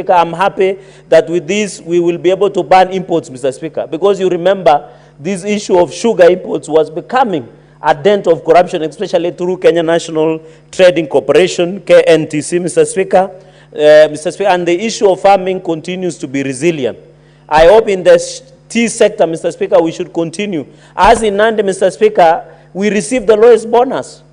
I'm happy that with this we will be able to ban imports, Mr. Speaker, because you remember this issue of sugar imports was becoming a dent of corruption, especially through Kenya National Trading Corporation, KNTC, Mr. Speaker. Mr. Speaker, and the issue of farming continues to be resilient. I hope in the tea sector, Mr. Speaker, we should continue. As in Nandi, Mr. Speaker, we received the lowest bonus.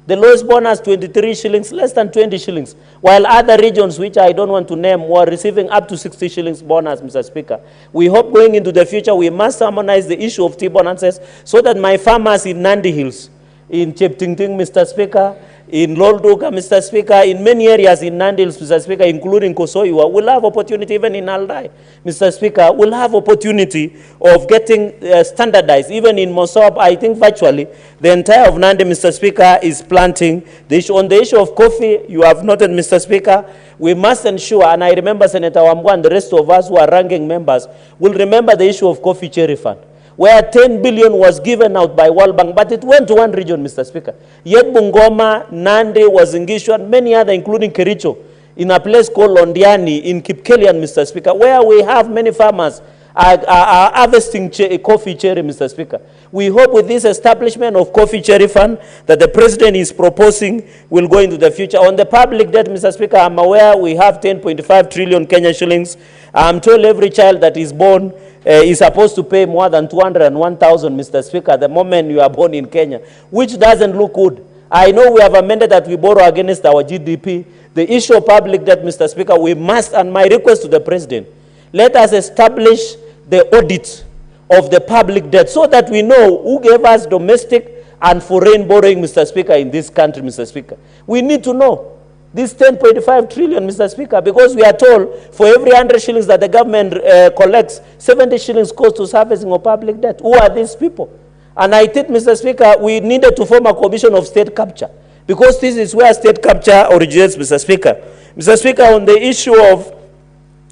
The lowest bonus, 23 shillings, less than 20 shillings, while other regions, which I don't want to name, were receiving up to 60 shillings bonus, Mr. Speaker. We hope going into the future, we must harmonize the issue of tea bonuses so that my farmers in Nandi Hills, in Cheptingting, Mr. Speaker, in Lolduka, Mr. Speaker, in many areas in Nandi Hills, Mr. Speaker, including Kosoiwa, will have opportunity, even in Aldai, Mr. Speaker, will have opportunity of getting standardized. Even in Mosob, I think virtually, the entire of Nandi, Mr. Speaker, is planting. The issue, on the issue of coffee, you have noted, Mr. Speaker, we must ensure, and I remember Senator Wambua and the rest of us who are ranking members will remember the issue of coffee cherry fund, where 10 billion was given out by World Bank, but it went to one region, Mr. Speaker. Yet Bungoma, Nandi, Wazingishu, and many other, including Kericho, in a place called Londiani, in Kipkelian, Mr. Speaker, where we have many farmers are harvesting coffee cherry, Mr. Speaker. We hope with this establishment of coffee cherry fund that the President is proposing will go into the future. On the public debt, Mr. Speaker, I'm aware we have 10.5 trillion Kenya shillings. I'm told every child that is born is supposed to pay more than 201,000, Mr. Speaker, the moment you are born in Kenya, which doesn't look good. I know we have amended that we borrow against our GDP. The issue of public debt, Mr. Speaker, we must, and my request to the President, let us establish the audit of the public debt so that we know who gave us domestic and foreign borrowing, Mr. Speaker, in this country, Mr. Speaker. We need to know this 10.5 trillion, Mr. Speaker, because we are told for every 100 shillings that the government collects, 70 shillings goes to servicing of public debt. Who are these people? And I think, Mr. Speaker, we needed to form a commission of state capture, because this is where state capture originates, Mr. Speaker. Mr. Speaker, on the issue of,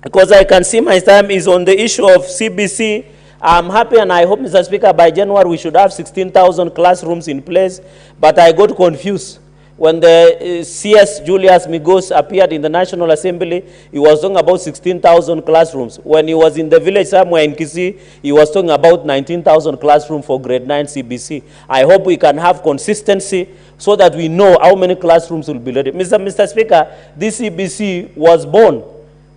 because I can see my time is on the issue of CBC, I'm happy and I hope, Mr. Speaker, by January we should have 16,000 classrooms in place, but I got confused. When the CS Julius Migos appeared in the National Assembly, he was talking about 16,000 classrooms. When he was in the village somewhere in Kisii, he was talking about 19,000 classrooms for grade 9 CBC. I hope we can have consistency so that we know how many classrooms will be ready. Mr. Speaker, this CBC was born,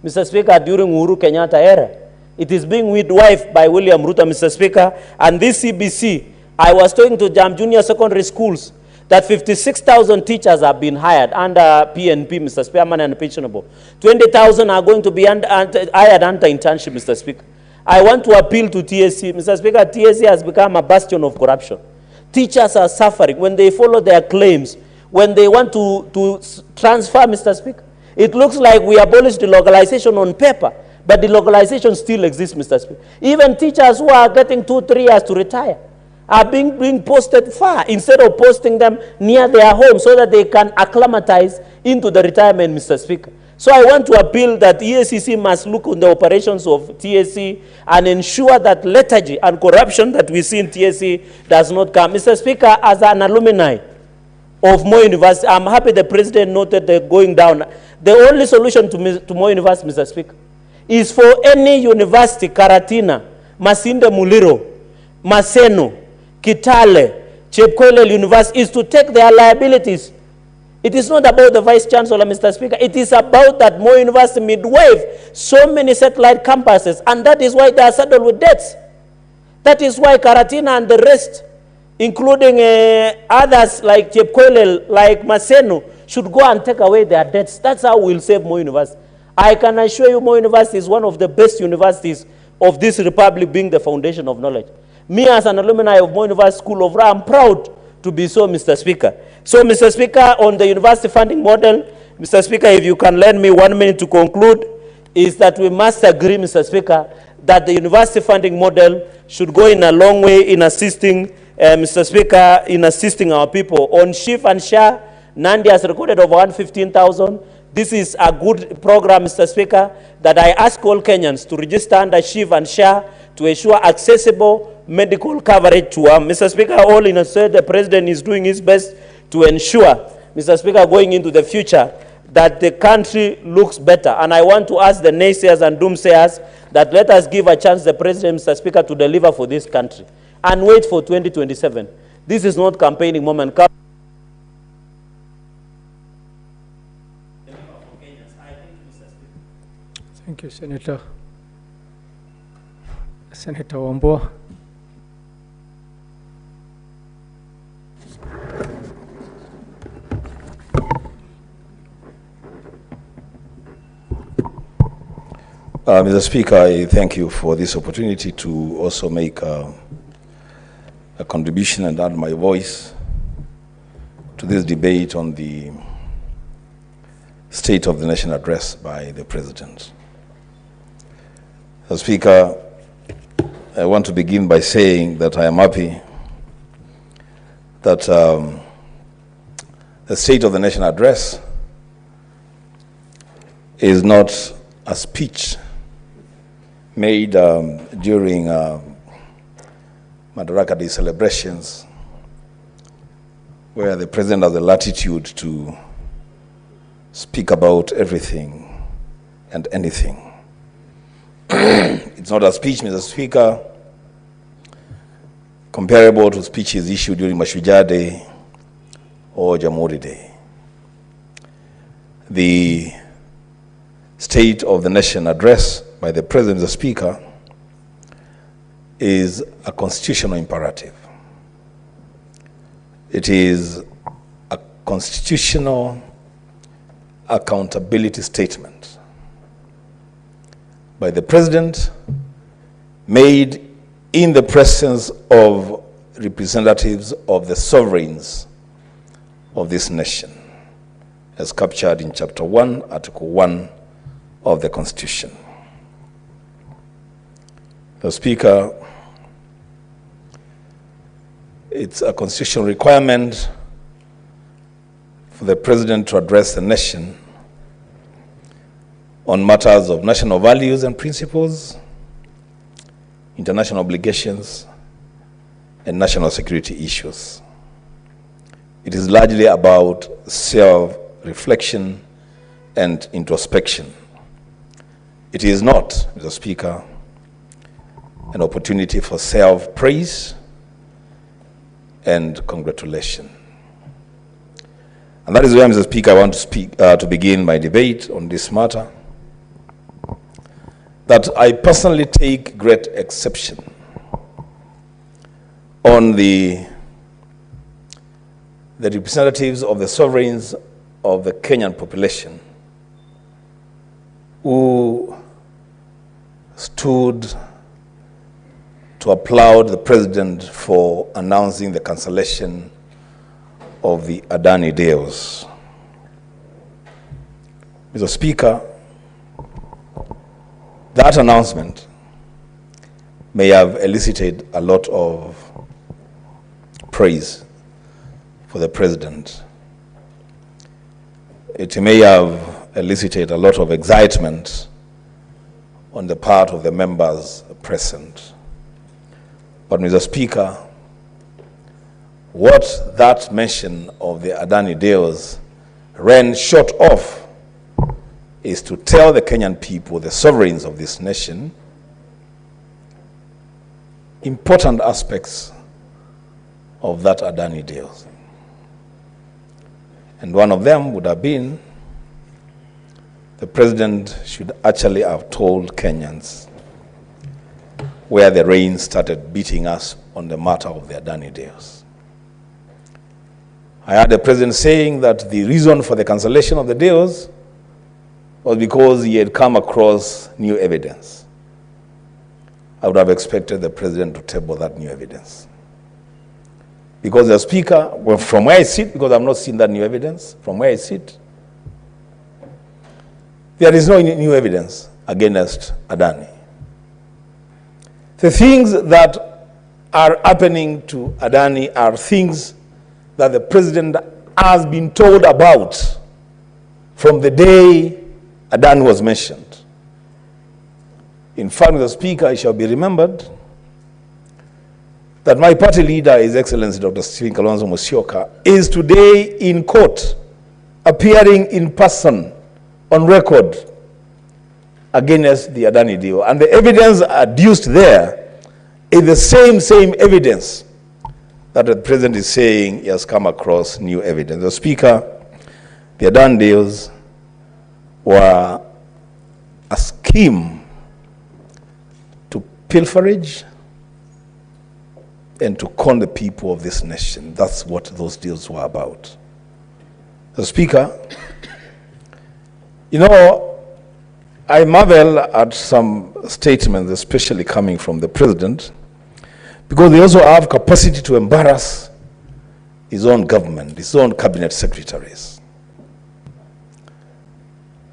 Mr. Speaker, during Uhuru Kenyatta era. It is being midwifed by William Ruto, Mr. Speaker, and this CBC, I was talking to Jam Junior Secondary Schools, that 56,000 teachers have been hired under PNP, Mr. Speaker, and pensionable. 20,000 are going to be hired under internship, Mr. Speaker. I want to appeal to TSC. Mr. Speaker, TSC has become a bastion of corruption. Teachers are suffering when they follow their claims, when they want to transfer, Mr. Speaker. It looks like we abolished the localization on paper, but the localization still exists, Mr. Speaker. Even teachers who are getting 2-3 years to retire are being posted far instead of posting them near their home so that they can acclimatize into the retirement, Mr. Speaker. So I want to appeal that EACC must look on the operations of TSC and ensure that lethargy and corruption that we see in TSC does not come. Mr. Speaker, as an alumni of Moi University, I'm happy the President noted the going down. The only solution to Moi University, Mr. Speaker, is for any university, Karatina, Masinde Muliro, Maseno, Kitale, Chepkoilel University, is to take their liabilities. It is not about the Vice Chancellor, Mr. Speaker. It is about that Moi University midwife so many satellite campuses, and that is why they are saddled with debts. That is why Karatina and the rest, including others like Chepkoilel, like Maseno, should go and take away their debts. That's how we'll save Moi University. I can assure you Moi University is one of the best universities of this republic, being the foundation of knowledge. Me as an alumni of Moi University School of Law, I'm proud to be so, Mr. Speaker. So, Mr. Speaker, on the university funding model, Mr. Speaker, if you can lend me 1 minute to conclude, is that we must agree, Mr. Speaker, that the university funding model should go in a long way in assisting, Mr. Speaker, in assisting our people. On SHIF and SHA, Nandi has recorded over 115,000. This is a good program, Mr. Speaker, that I ask all Kenyans to register under SHIF and SHA to ensure accessible medical coverage to Mr. Speaker, all in a said, the President is doing his best to ensure, Mr. Speaker, going into the future, that the country looks better. And I want to ask the naysayers and doomsayers that let us give a chance the President, Mr. Speaker, to deliver for this country. And wait for 2027. This is not campaigning moment. Thank you, Senator. Senator Wambua. Mr. Speaker, I thank you for this opportunity to also make a contribution and add my voice to this debate on the State of the Nation address by the President. Mr. Speaker, I want to begin by saying that I am happy that the State of the Nation address is not a speech made during Madaraka Day celebrations, where the President has the latitude to speak about everything and anything. It's not a speech, Mr. Speaker, comparable to speeches issued during Mashujaa Day or Jamhuri Day. The State of the Nation address by the President, the Speaker, is a constitutional imperative. It is a constitutional accountability statement by the President, made in the presence of representatives of the sovereigns of this nation, as captured in Chapter 1, Article 1 of the Constitution. The Speaker, it's a constitutional requirement for the President to address the nation on matters of national values and principles, international obligations, and national security issues. It is largely about self-reflection and introspection. It is not, Mr. Speaker, an opportunity for self-praise and congratulation. And that is why, Mr. Speaker, I want to begin my debate on this matter, that I personally take great exception on the representatives of the sovereigns of the Kenyan population who stood to applaud the President for announcing the cancellation of the Adani deals. Mr. Speaker, that announcement may have elicited a lot of praise for the President. It may have elicited a lot of excitement on the part of the members present. But, Mr. Speaker, what that mention of the Adani deals ran short of is to tell the Kenyan people, the sovereigns of this nation, important aspects of that Adani deals. And one of them would have been the President should actually have told Kenyans where the rain started beating us on the matter of the Adani deals. I heard the President saying that the reason for the cancellation of the deals was because he had come across new evidence. I would have expected the President to table that new evidence. Because the Speaker, well, from where I sit, because I've not seen that new evidence, from where I sit, there is no new evidence against Adani. The things that are happening to Adani are things that the President has been told about from the day Adani was mentioned. In fact, Mr. Speaker, it shall be remembered that my party leader, His Excellency Dr. Stephen Kalonzo Musyoka, is today in court appearing in person on record against the Adani deal. And the evidence adduced there is the same evidence that the president is saying he has come across new evidence. The Speaker, the Adani deals were a scheme to pilferage and to con the people of this nation. That's what those deals were about. The Speaker, you know, I marvel at some statements, especially coming from the president, because they also have capacity to embarrass his own government, his own cabinet secretaries.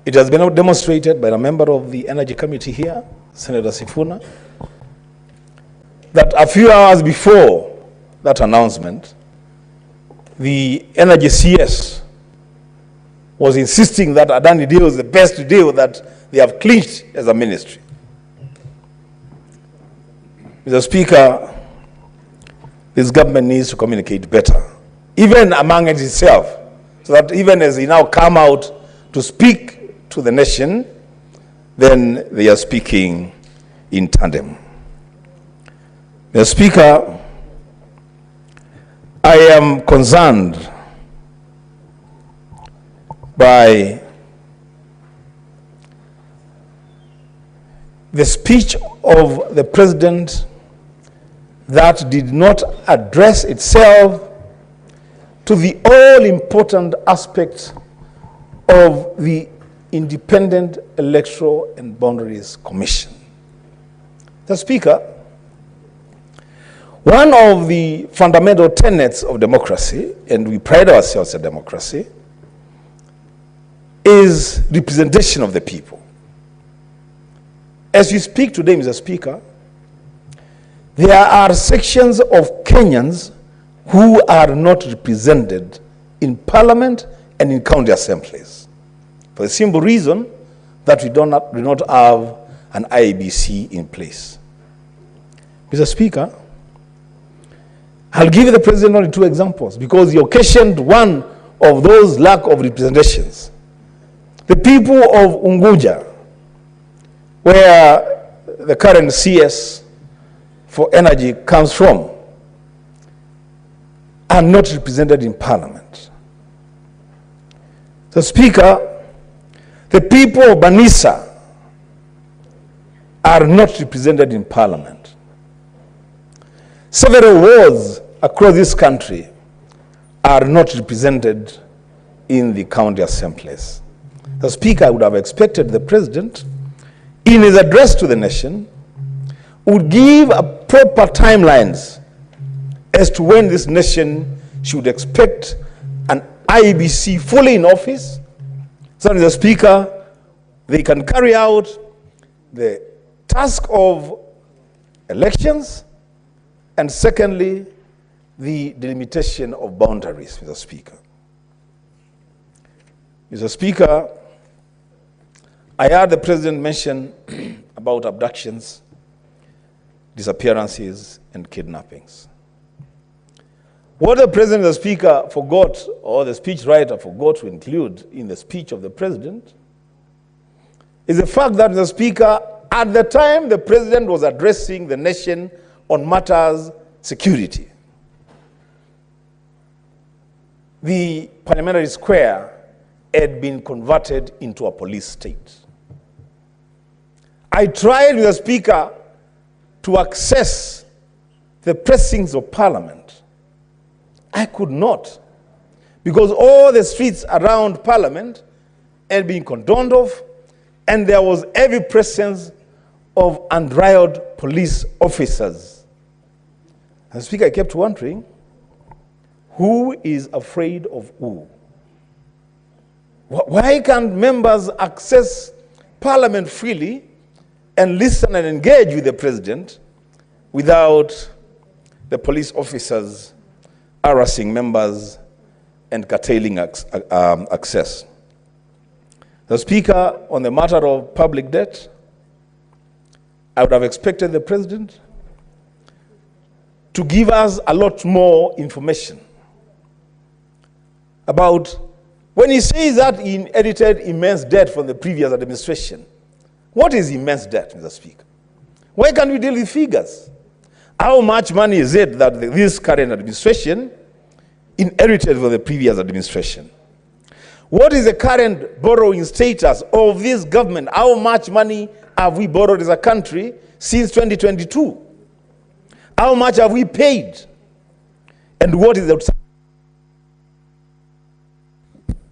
It has been demonstrated by a member of the Energy Committee here, Senator Sifuna, that a few hours before that announcement, the Energy CS was insisting that Adani deal is the best deal that they have clinched as a ministry. Mr. Speaker, this government needs to communicate better, even among itself, so that even as they now come out to speak to the nation, then they are speaking in tandem. Mr. Speaker, I am concerned by the speech of the president that did not address itself to the all-important aspect of the Independent Electoral and Boundaries Commission. The Speaker, one of the fundamental tenets of democracy, and we pride ourselves in democracy, is representation of the people. As we speak today, Mr. Speaker, there are sections of Kenyans who are not represented in Parliament and in county assemblies, for the simple reason that we do not have an IEBC in place. Mr. Speaker, I'll give the president only two examples because he occasioned one of those lack of representations. The people of Unguja, where the current CS for energy comes from, are not represented in Parliament. The Speaker, the people of Banisa are not represented in Parliament. Several wards across this country are not represented in the county assemblies. The Speaker, I would have expected the president, in his address to the nation, would give a proper timelines as to when this nation should expect an IEBC fully in office, so that the Speaker, they can carry out the task of elections, and secondly, the delimitation of boundaries, Mr. Speaker. Mr. Speaker, I heard the president mention about abductions, disappearances, and kidnappings. What the president, the speaker, forgot, or the speechwriter forgot to include in the speech of the president, is the fact that the speaker, at the time the president was addressing the nation on matters security, the parliamentary square had been converted into a police state. I tried with the speaker to access the precincts of Parliament. I could not, because all the streets around Parliament had been cordoned off, and there was heavy presence of unrivaled police officers. And the speaker kept wondering, who is afraid of who? Why can't members access Parliament freely and listen and engage with the president without the police officers harassing members and curtailing access? The Speaker, on the matter of public debt, I would have expected the president to give us a lot more information about When he says that he inherited immense debt from the previous administration, what is immense debt, Mr. Speaker? Why can't we deal with figures? How much money is it that this current administration inherited from the previous administration? What is the current borrowing status of this government? How much money have we borrowed as a country since 2022? How much have we paid? And what is the...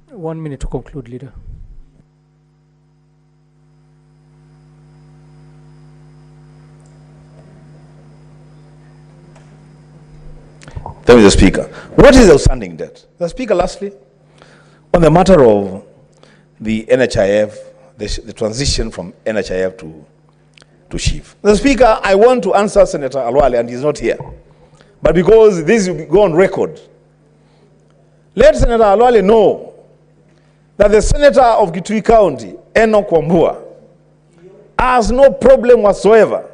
1 minute to conclude, Leader. Thank you, Mr. Speaker. What is the outstanding debt? Mr. Speaker, lastly, on the matter of the NHIF, the transition from NHIF to chief. Mr. Speaker, I want to answer Senator Alwale, and he's not here. But because this will go on record, let Senator Alwale know that the Senator of Kitui County, Enoch Wambua, has no problem whatsoever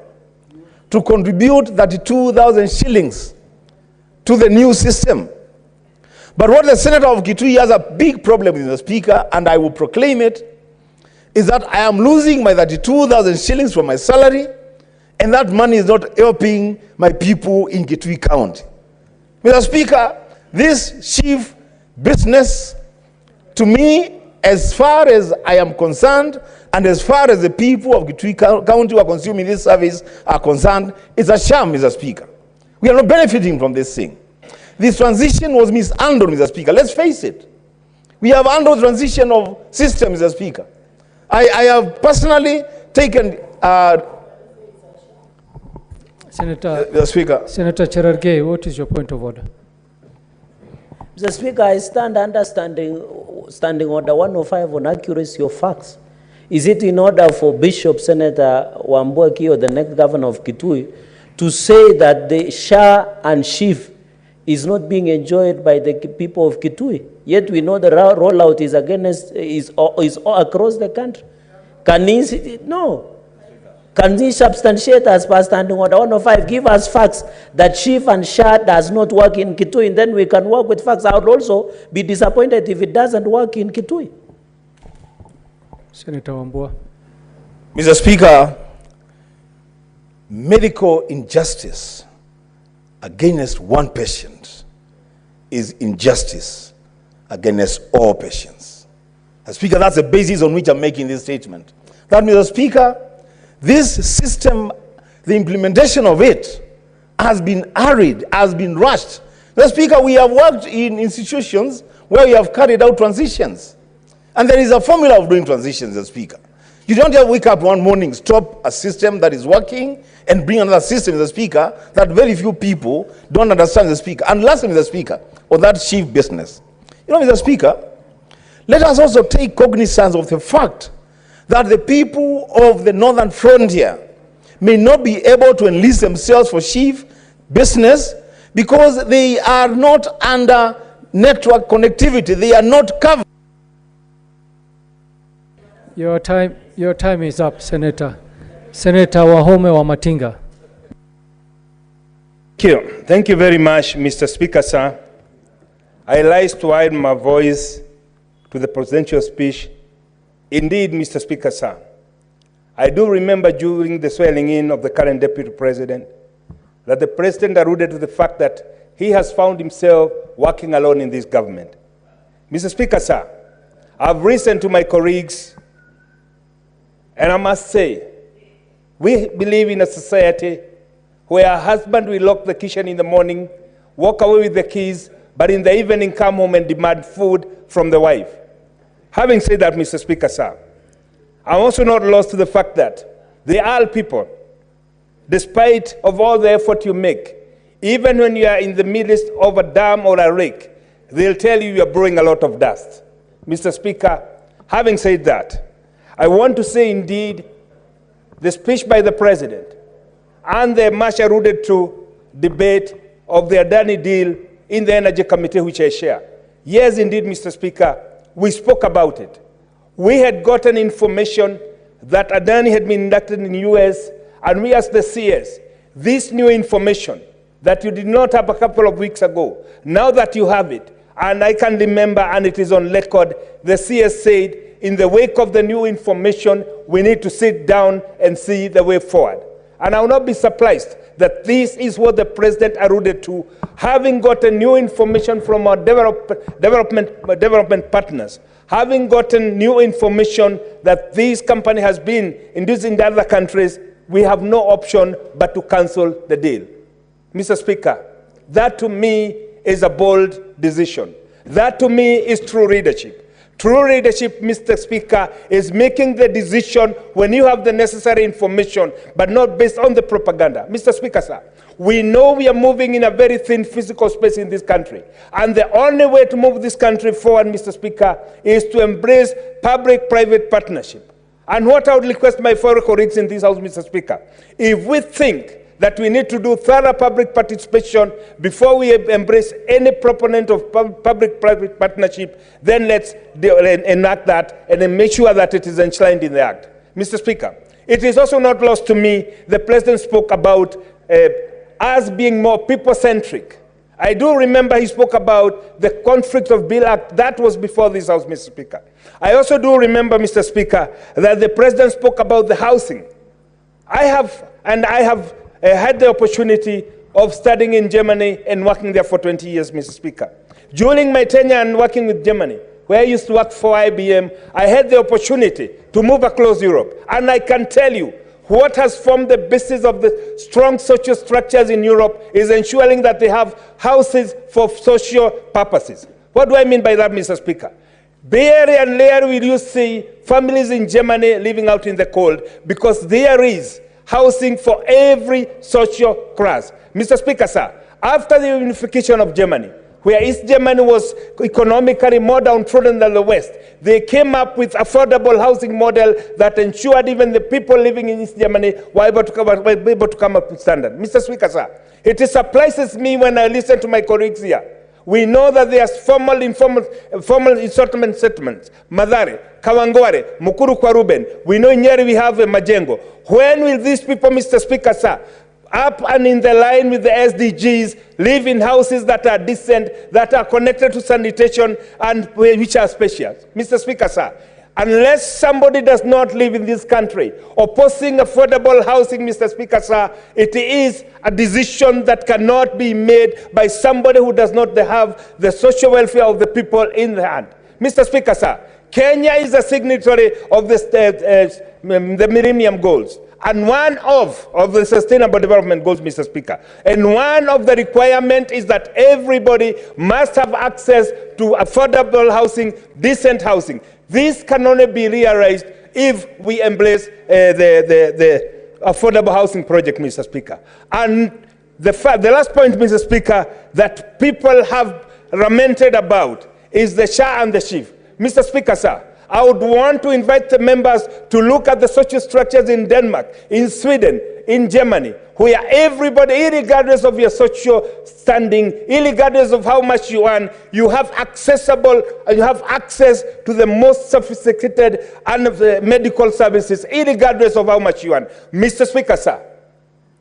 to contribute 32,000 shillings to the new system. But what the Senator of Kitui has a big problem with, the Speaker, and I will proclaim it, is that I am losing my 32,000 shillings from my salary, and that money is not helping my people in Kitui County. Mr. Speaker, this chief business, to me, as far as I am concerned, and as far as the people of Kitui County who are consuming this service are concerned, it's a sham, Mr. Speaker. We are not benefiting from this thing. This transition was mishandled, Mr. Speaker. Let's face it. We have handled transition of systems, Mr. Speaker. I have personally taken... Senator, Speaker. Senator Cherargei, what is your point of order? Mr. Speaker, I stand under standing order 105 on accuracy of facts. Is it in order for Bishop Senator Wambua or the next governor of Kitui to say that the Shah and Chief is not being enjoyed by the people of Kitui? Yet we know the rollout is is across the country. Can he? No. Can he substantiate as per standing order 105? Give us facts that Chief and Shah does not work in Kitui, and then we can work with facts. I would also be disappointed if it doesn't work in Kitui. Senator Wambua. Mr. Speaker, medical injustice against one patient is injustice against all patients. Mr. Speaker, that's the basis on which I'm making this statement. That, Mr. Speaker, this system, the implementation of it has been hurried, has been rushed. Mr. Speaker, we have worked in institutions where we have carried out transitions. And there is a formula of doing transitions, Mr. Speaker. You don't just wake up one morning, stop a system that is working, and bring another system, Mr. Speaker, that very few people don't understand, Mr. Speaker. And lastly, Mr. Speaker, on that chief business. You know, Mr. Speaker, let us also take cognizance of the fact that the people of the northern frontier may not be able to enlist themselves for chief business because they are not under network connectivity. They are not covered. Your time is up, Senator. Senator Wahome Wamatinga. Thank you very much, Mr. Speaker, sir. I rise to add my voice to the presidential speech. Indeed, Mr. Speaker, sir, I do remember during the swearing in of the current deputy president that the president alluded to the fact that he has found himself working alone in this government. Mr. Speaker, sir, I've listened to my colleagues, and I must say, we believe in a society where a husband will lock the kitchen in the morning, walk away with the keys, but in the evening come home and demand food from the wife. Having said that, Mr. Speaker, sir, I'm also not lost to the fact that there are people, despite of all the effort you make, even when you are in the midst of a dam or a lake, they'll tell you you're blowing a lot of dust. Mr. Speaker, having said that, I want to say indeed the speech by the president and the much alluded to debate of the Adani deal in the Energy Committee, which I share. Yes, indeed, Mr. Speaker, we spoke about it. We had gotten information that Adani had been inducted in the US, and we asked the CS, this new information that you did not have a couple of weeks ago, now that you have it, And I can remember, and it is on record, the CS said, in the wake of the new information, we need to sit down and see the way forward. And I will not be surprised that this is what the president alluded to, having gotten new information from our development partners, having gotten new information that this company has been inducing the other countries, we have no option but to cancel the deal. Mr. Speaker, that to me is a bold decision. That to me is true leadership. True leadership, Mr. Speaker, is making the decision when you have the necessary information, but not based on the propaganda. Mr. Speaker, sir, we know we are moving in a very thin physical space in this country. And the only way to move this country forward, Mr. Speaker, is to embrace public-private partnership. And what I would request my fellow colleagues in this House, Mr. Speaker, if we think that we need to do thorough public participation before we embrace any proponent of public-private partnership, then let's enact that and then make sure that it is enshrined in the Act. Mr. Speaker, it is also not lost to me, the President spoke about us being more people-centric. I do remember he spoke about the conflict of Bill Act. That was before this House, Mr. Speaker. I also do remember, Mr. Speaker, that the President spoke about the housing. I have had the opportunity of studying in Germany and working there for 20 years, Mr. Speaker. During my tenure and working with Germany, where I used to work for IBM, I had the opportunity to move across Europe. And I can tell you, what has formed the basis of the strong social structures in Europe is ensuring that they have houses for social purposes. What do I mean by that, Mr. Speaker? Very and rare will you see families in Germany living out in the cold because there is housing for every social class. Mr. Speaker, sir, after the unification of Germany, where East Germany was economically more downtrodden than the West, they came up with affordable housing model that ensured even the people living in East Germany were able to come up with standard. Mr. Speaker, sir, it surprises me when I listen to my colleagues here. We know that there's formal settlements, Madhare, Kawangware, Mukuru kwa Ruben. We know in Nyeri we have Majengo. When will these people, Mr. Speaker, sir, up and in the line with the SDGs, live in houses that are decent, that are connected to sanitation, and which are spacious? Mr. Speaker, sir, unless somebody does not live in this country opposing affordable housing, Mr. Speaker, sir, it is a decision that cannot be made by somebody who does not have the social welfare of the people in the hand. Mr. Speaker, sir, Kenya is a signatory of the Millennium Goals. And one of the Sustainable Development Goals, Mr. Speaker. And one of the requirements is that everybody must have access to affordable housing, decent housing. This can only be realized if we embrace the affordable housing project, Mr. Speaker. And the last point, Mr. Speaker, that people have lamented about is the Shah and the Chief. Mr. Speaker, sir, I would want to invite the members to look at the social structures in Denmark, in Sweden, in Germany, where everybody, regardless of your social standing, regardless of how much you earn, you have access to the most sophisticated and medical services, regardless of how much you earn. Mr. Speaker, sir,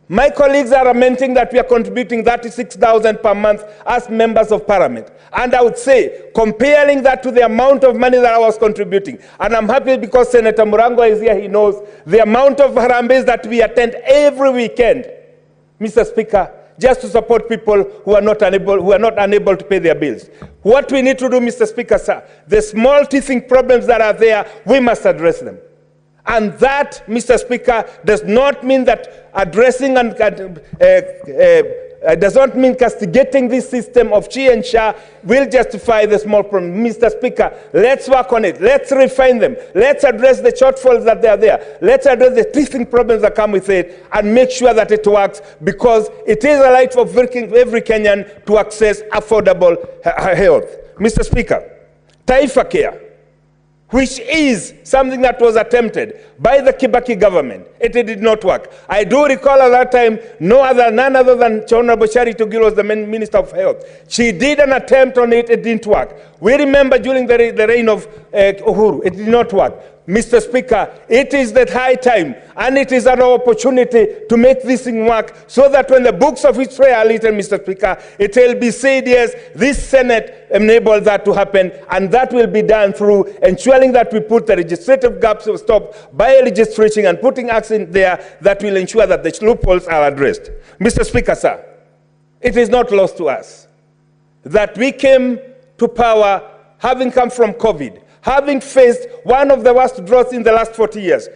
my colleagues are lamenting that we are contributing 36,000 per month as members of parliament. And I would say, comparing that to the amount of money that I was contributing, and I'm happy because Senator Murango is here, he knows the amount of harambes that we attend every weekend, Mr. Speaker, just to support people who are not unable to pay their bills. What we need to do, Mr. Speaker, sir, the small teething problems that are there, we must address them. And that, Mr. Speaker, does not mean that addressing and does not mean castigating this system of Chi and Sha will justify the small problem. Mr. Speaker, let's work on it. Let's refine them. Let's address the shortfalls that are there. Let's address the teething problems that come with it and make sure that it works, because it is a right of every Kenyan to access affordable health. Mr. Speaker, Taifa Care, which is something that was attempted by the Kibaki government. It did not work. I do recall at that time, none other than Honorable Charity Gill was the Minister of Health. She did an attempt on it, it didn't work. We remember during the reign of Uhuru, it did not work. Mr. Speaker, it is the high time, and it is an opportunity to make this thing work, so that when the books of history are written, Mr. Speaker, it will be said, yes, this Senate enabled that to happen, and that will be done through ensuring that we put the legislative gaps to stop by legislating and putting acts in there that will ensure that the loopholes are addressed. Mr. Speaker, sir, it is not lost to us that we came to power having come from COVID, having faced one of the worst droughts in the last 40 years.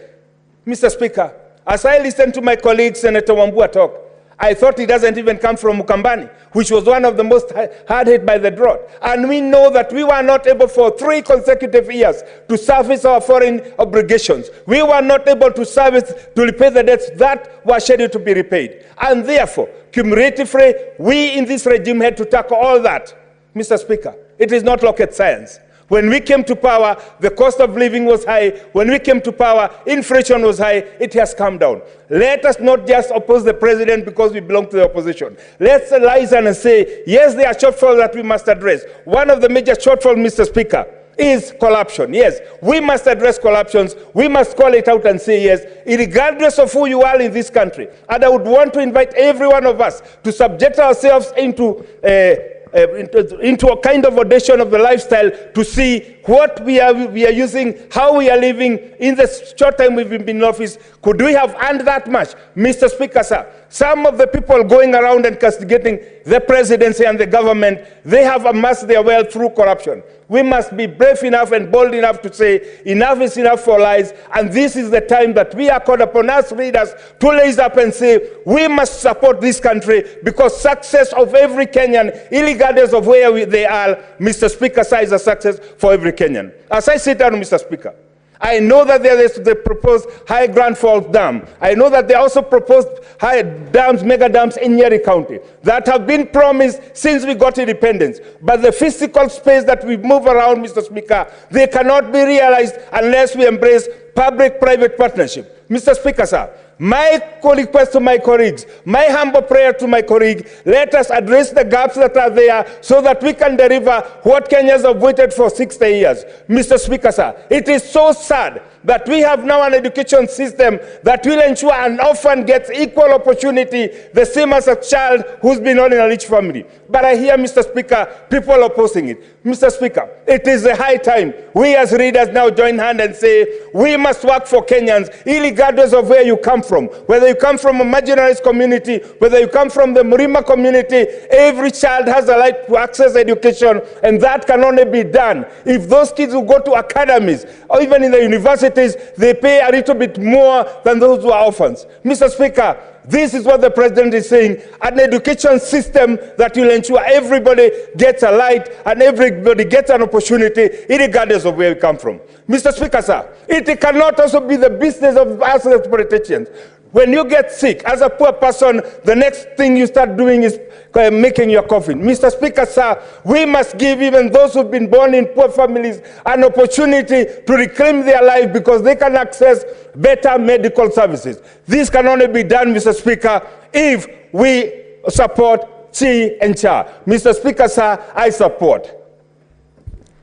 Mr. Speaker, as I listened to my colleague, Senator Wambua, talk, I thought it doesn't even come from Mukambani, which was one of the most hard hit by the drought. And we know that we were not able for 3 consecutive years to service our foreign obligations. We were not able to repay the debts that were scheduled to be repaid. And therefore, cumulatively, we in this regime had to tackle all that. Mr. Speaker, it is not rocket science. When we came to power, the cost of living was high. When we came to power, inflation was high. It has come down. Let us not just oppose the president because we belong to the opposition. Let's listen and say, yes, there are shortfalls that we must address. One of the major shortfalls, Mr. Speaker, is corruption. Yes, we must address corruption. We must call it out and say yes, regardless of who you are in this country. And I would want to invite every one of us to subject ourselves into a kind of audition of the lifestyle to see what we are using, how we are living in the short time we've been in office. Could we have earned that much? Mr. Speaker, sir, some of the people going around and castigating the presidency and the government, they have amassed their wealth through corruption. We must be brave enough and bold enough to say enough is enough for lies, and this is the time that we are called upon us leaders to raise up and say we must support this country, because success of every Kenyan, regardless of where they are, Mr. Speaker, is a success for every Kenyan. As I sit down, Mr. Speaker, I know that there is the proposed High Grand Falls Dam. I know that they also proposed high dams, mega dams in Nyeri County that have been promised since we got independence. But the physical space that we move around, Mr. Speaker, they cannot be realized unless we embrace public-private partnership. Mr. Speaker, sir, my request to my colleagues, my humble prayer to my colleague, let us address the gaps that are there so that we can deliver what Kenyans have waited for 60 years. Mr. Speaker, sir, it is so sad that we have now an education system that will ensure an orphan gets equal opportunity, the same as a child who's been born in a rich family. But I hear, Mr. Speaker, people opposing it. Mr. Speaker, it is a high time we as leaders now join hands and say we must work for Kenyans, regardless of where you come from. Whether you come from a marginalized community, whether you come from the Murima community, every child has a right to access education, and that can only be done if those kids who go to academies or even in the universities, they pay a little bit more than those who are orphans. Mr. Speaker, this is what the president is saying, an education system that will ensure everybody gets a light and everybody gets an opportunity, regardless of where we come from. Mr. Speaker, sir, it cannot also be the business of us as politicians. When you get sick, as a poor person, the next thing you start doing is making your coffin. Mr. Speaker, sir, we must give even those who've been born in poor families an opportunity to reclaim their life because they can access better medical services. This can only be done, Mr. Speaker, if we support Chi and Cha. Mr. Speaker, sir, I support.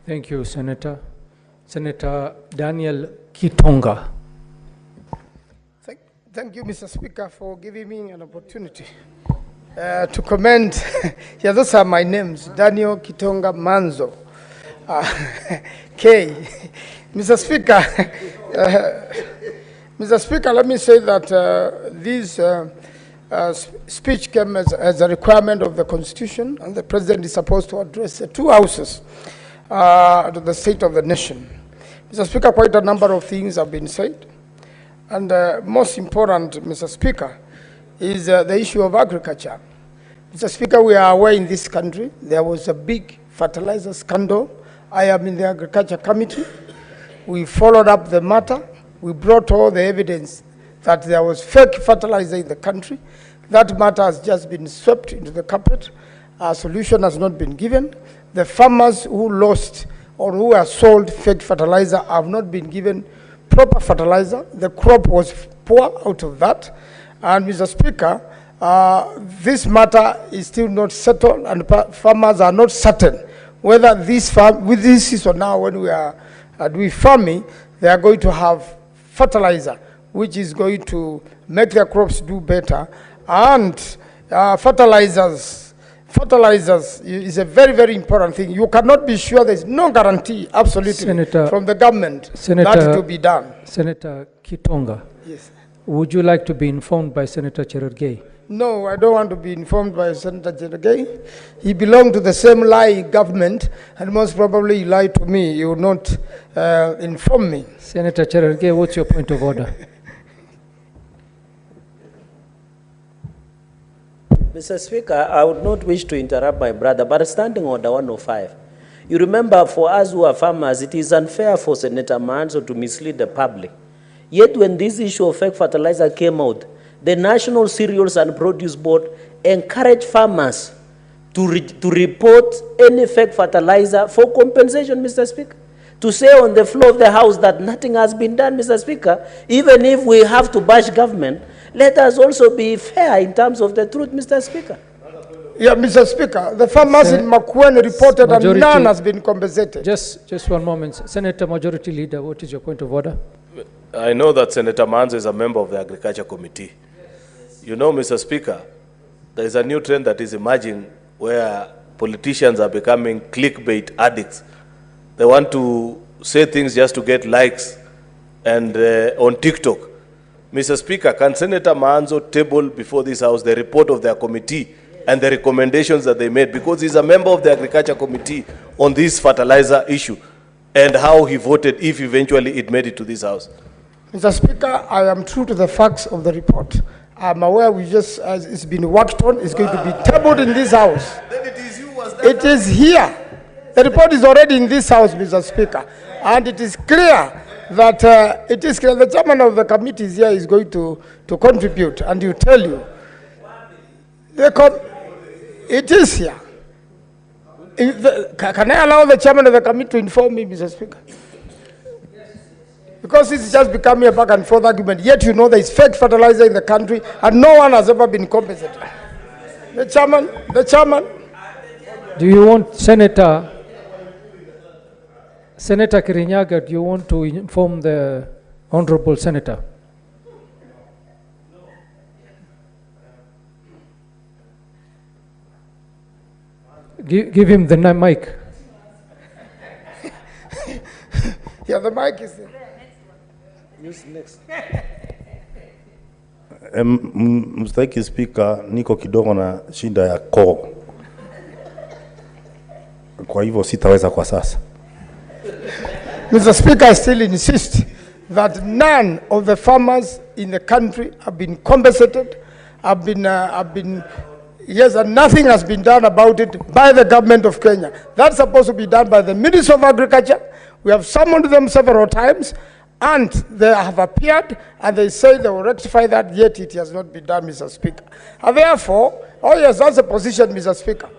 Thank you, Senator. Senator Daniel Kitonga. Thank you, Mr. Speaker, for giving me an opportunity to comment. Yeah, those are my names, Daniel Kitonga Manzo. K. Mr. Speaker, Mr. Speaker, let me say that this speech came as a requirement of the Constitution, and the President is supposed to address the two houses to the state of the nation. Mr. Speaker, quite a number of things have been said. And most important, Mr. Speaker, is the issue of agriculture. Mr. Speaker, we are aware in this country there was a big fertilizer scandal. I am in the Agriculture Committee. We followed up the matter. We brought all the evidence that there was fake fertilizer in the country. That matter has just been swept into the carpet. A solution has not been given. The farmers who lost or who are sold fake fertilizer have not been given proper fertilizer. The crop was poor out of that. And Mr. Speaker, this matter is still not settled, and farmers are not certain whether this season now when we are doing farming, they are going to have fertilizer, which is going to make their crops do better. And fertilizers is a very, very important thing. You cannot be sure, there's no guarantee, absolutely, Senator, from the government that it will be done. Senator Kitonga, Yes. would you like to be informed by Senator Cherargei? No, I don't want to be informed by Senator Cherargei. He belonged to the same lie government, and most probably he lied to me. He will not inform me. Senator Cherargei, what's your point of order? Mr. Speaker, I would not wish to interrupt my brother, but standing order 105. You remember, for us who are farmers, it is unfair for Senator Manzo to mislead the public. Yet when this issue of fake fertilizer came out, the National Cereals and Produce Board encouraged farmers to report any fake fertilizer for compensation, Mr. Speaker. To say on the floor of the House that nothing has been done, Mr. Speaker, even if we have to bash government, let us also be fair in terms of the truth, Mr. Speaker. Yeah, Mr. Speaker, the farmers in Makwiny reported and none has been compensated. Just one moment. Senator Majority Leader, what is your point of order? I know that Senator Manzo is a member of the Agriculture Committee. You know, Mr. Speaker, there is a new trend that is emerging where politicians are becoming clickbait addicts. They want to say things just to get likes and on TikTok. Mr. Speaker, can Senator Manzo table before this House the report of their committee and the recommendations that they made, because he's a member of the Agriculture Committee on this fertilizer issue, and how he voted if eventually it made it to this House? Mr. Speaker, I am true to the facts of the report. I'm aware it's been worked on, it's going to be tabled in this House. Then it is you who has It is here. The report is already in this House, Mr. Speaker. And it is clear that the chairman of the committee is here is going to contribute, and you tell you. It is here. Can I allow the chairman of the committee to inform me, Mr. Speaker? Because it's just becoming a back and forth argument. Yet you know there is fake fertilizer in the country and no one has ever been compensated. The chairman. Do you want Senator Kirinyaga, do you want to inform the Honorable Senator? Give him the mic. Yeah, the mic is there. Use next. Mstahiki Spika, niko kidogo na shida ya koo, kwa hivyo sitaweza kwa sasa. Mr. Speaker, I still insist that none of the farmers in the country have been compensated, yes, and nothing has been done about it by the government of Kenya. That's supposed to be done by the Minister of Agriculture. We have summoned them several times, and they have appeared, and they say they will rectify that, yet it has not been done, Mr. Speaker. And therefore, oh yes, that's the position, Mr. Speaker.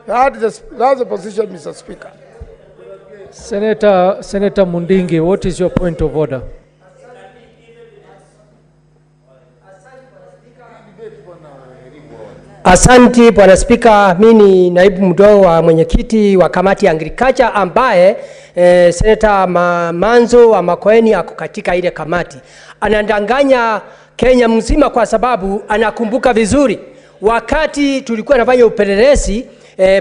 That's the position, Mr. Speaker. Senator Mundingi, what is your point of order? Asanti Bwana Spika, mimi naibu mdogo wa mwenyekiti wa kamati ya agriculture ambaye Senator Manzo wa Makwiny ako katika ile kamati. Anadanganya Kenya mzima kwa sababu anakumbuka vizuri wakati tulikuwa nafanya upelelezi,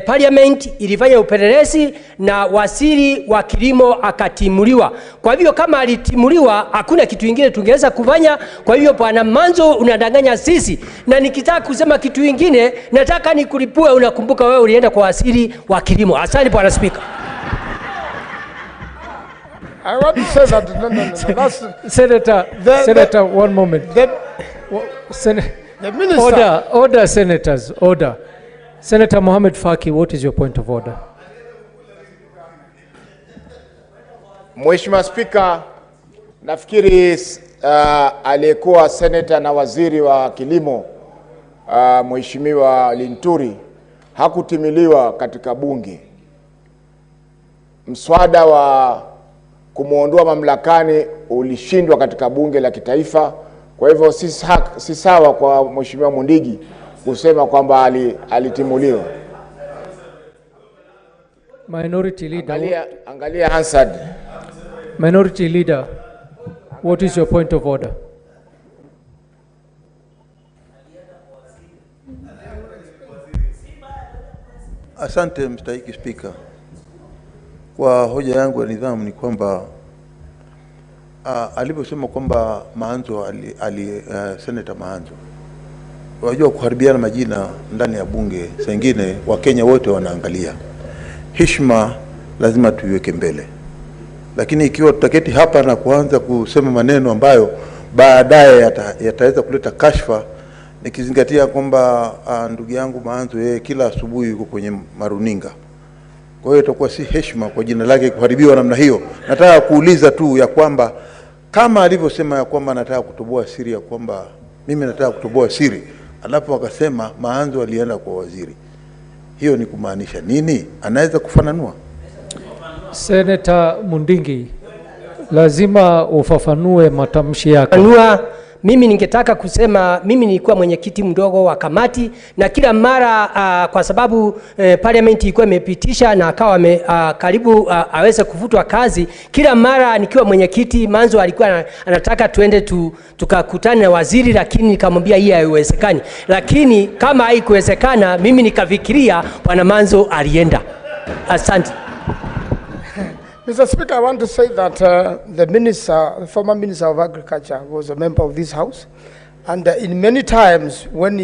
parliament ilifanya upelelezi na waziri wa kilimo akatimuliwa. Kwa hivyo kama alitimuliwa hakuna kitu kingine tungeweza kufanya. Kwa hivyo Bwana Manzo unadanganya sisi, na nikitaka kusema kitu kingine nataka nikulipue. Unakumbuka wewe ulienda kwa waziri wa kilimo. Asante Bwana Speaker. I want to say that no. Senator, one moment. The minister. Order, senators, order. Senator Mohamed Faki, what is your point of order? Mheshimiwa Spika, nafikiri aliyekuwa senator na waziri wa kilimo Mheshimiwa Linturi hakutimiliwa katika bunge. Mswada wa kumuondoa mamlakani ulishindwa katika bunge la kitaifa. Kwa hivyo si sawa kwa Mheshimiwa Mundigi kusema kwamba alitimuliwa. Minority Leader. Angalia Hansard. Minority Leader, what is your point of order? Asante mstahiki Spika. Kwa hoja yangu ya nidhamu ni kwamba aliposema kwamba Maanzo Senator Maanzo, wajua kuharibiana majina ndani ya bunge, saa nyingine Wakenya wote wanaangalia. Heshima lazima tuiweke mbele. Lakini ikiwa tutaketi hapa na kuanza kusema maneno ambayo baadaye yataweza kuleta kashfa, nikizingatia kwamba ndugu yangu Maanzo yeye kila asubuhi yuko kwenye maruninga, kwa hiyo itakuwa si heshima kwa jina lake kuharibiwa namna hiyo. Nataka kuuliza tu ya kwamba kama alivyosema ya kwamba nataka kutoboa siri, ya kwamba mimi nataka kutoboa siri, alafu akasema Maanzo alienda kwa waziri, hiyo ni kumaanisha nini? Anaweza kufananua? Senator Mundingi, lazima ufafanue matamshi yako. Mimi ningetaka kusema mimi nilikuwa mwenyekiti mdogo wa kamati, na kila mara kwa sababu parliament ilikuwa imepitisha na akawa karibu aweze kuvutwa kazi, kila mara nikiwa mwenyekiti Manzo alikuwa anataka tuende tukakutane na waziri, lakini nikamwambia hii haiwezekani. Lakini kama haikuwezekana, mimi nikafikiria bwana Manzo alienda. Asante. Mr. Speaker, I want to say that the former Minister of Agriculture was a member of this House, and in many times when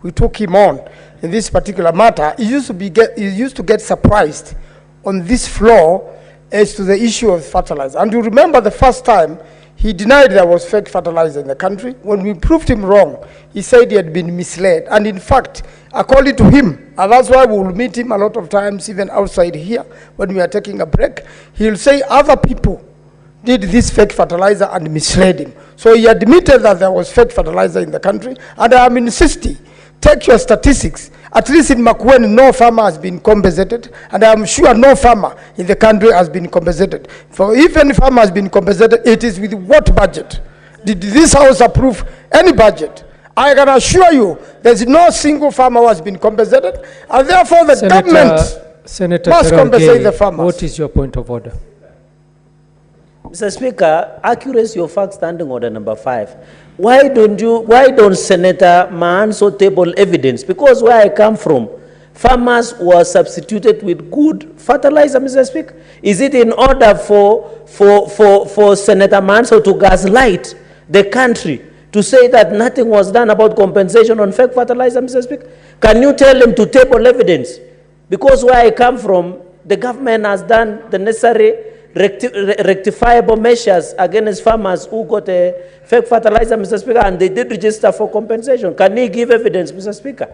we took him on in this particular matter, he used to get surprised on this floor as to the issue of fertilizer. And you remember the first time he denied there was fake fertilizer in the country. When we proved him wrong, he said he had been misled. And in fact, according to him, and that's why we will meet him a lot of times, even outside here, when we are taking a break, he'll say other people did this fake fertilizer and misled him. So he admitted that there was fake fertilizer in the country, and I am insisting, take your statistics. At least in Makwiny, no farmer has been compensated, and I am sure no farmer in the country has been compensated. For if any farmer has been compensated, it is with what budget? Did this House approve any budget? I can assure you, there's no single farmer who has been compensated, and therefore the government must compensate the farmers. What is your point of order? Mr. Speaker, accuracy of fact standing order number 5. Why don't Senator Maanzo table evidence? Because where I come from, farmers were substituted with good fertilizer, Mr. Speaker. Is it in order for Senator Maanzo to gaslight the country to say that nothing was done about compensation on fake fertilizer, Mr. Speaker? Can you tell him to table evidence? Because where I come from, the government has done the necessary rectifiable measures against farmers who got a fake fertilizer, Mr. Speaker, and they did register for compensation. Can he give evidence, Mr. Speaker?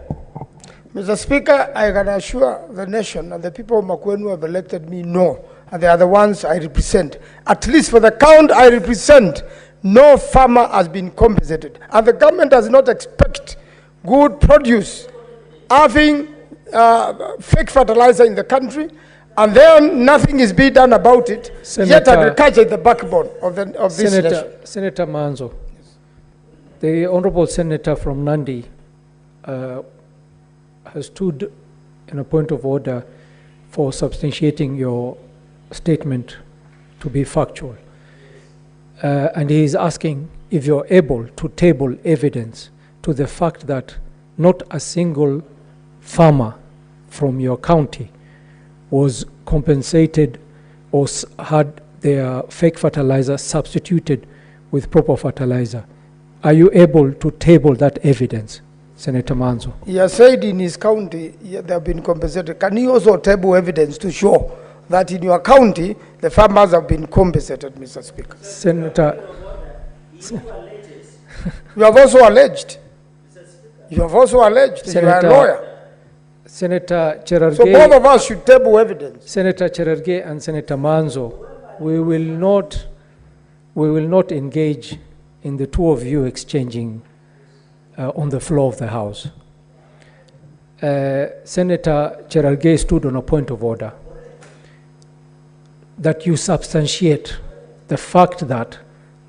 Mr. Speaker, I can assure the nation and the people of Makwiny who have elected me no, and they are the ones I represent. At least for the count I represent, no farmer has been compensated. And the government does not expect good produce having fake fertilizer in the country, and then nothing is being done about it. Yet agriculture is the backbone of this nation. Senator Maanzo, the Honorable Senator from Nandi has stood in a point of order for substantiating your statement to be factual. And he is asking if you're able to table evidence to the fact that not a single farmer from your county was compensated or had their fake fertilizer substituted with proper fertilizer. Are you able to table that evidence, Senator Maanzo? He has said in his county they have been compensated. Can you also table evidence to show that in your county the farmers have been compensated, Mr. Speaker? Senator, you have also alleged. You have also alleged. You are a lawyer. Senator Cherargei, so both of us should table evidence. Senator Cherargei and Senator Maanzo, we will not engage in the two of you exchanging on the floor of the House. Senator Cherargei stood on a point of order that you substantiate the fact that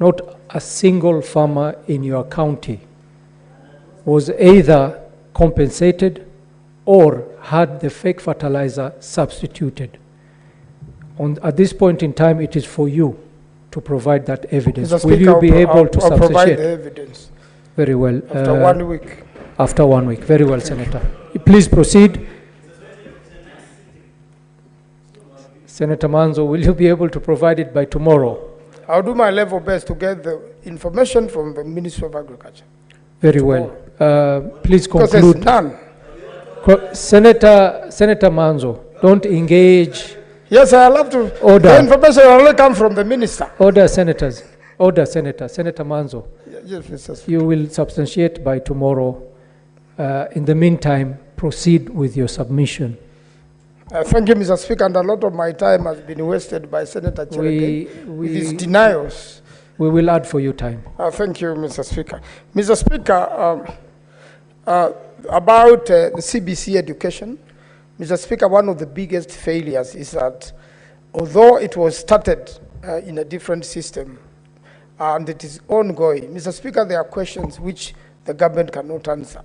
not a single farmer in your county was either compensated or had the fake fertilizer substituted. At this point in time, it is for you to provide that evidence. Mr. Will Speaker, you be able to I'll provide substantiate? the evidence Very well. after 1 week. After 1 week. Very well, Senator. Please proceed. Senator Manzo, will you be able to provide it by tomorrow? I'll do my level best to get the information from the Ministry of Agriculture. Very well. Please Because there's conclude. none. Senator Manzo, don't engage. Yes, I love to. Order. The information will only come from the minister. Order, senators. Order, Senator. Senator Manzo, Yes, Mr. Speaker. you will substantiate by tomorrow. In the meantime, proceed with your submission. Thank you, Mr. Speaker, and a lot of my time has been wasted by Senator Chereke with his denials. We will add for you time. Thank you, Mr. Speaker. Mr. Speaker, about the CBC education, Mr. Speaker, one of the biggest failures is that although it was started in a different system and it is ongoing, Mr. Speaker, there are questions which the government cannot answer.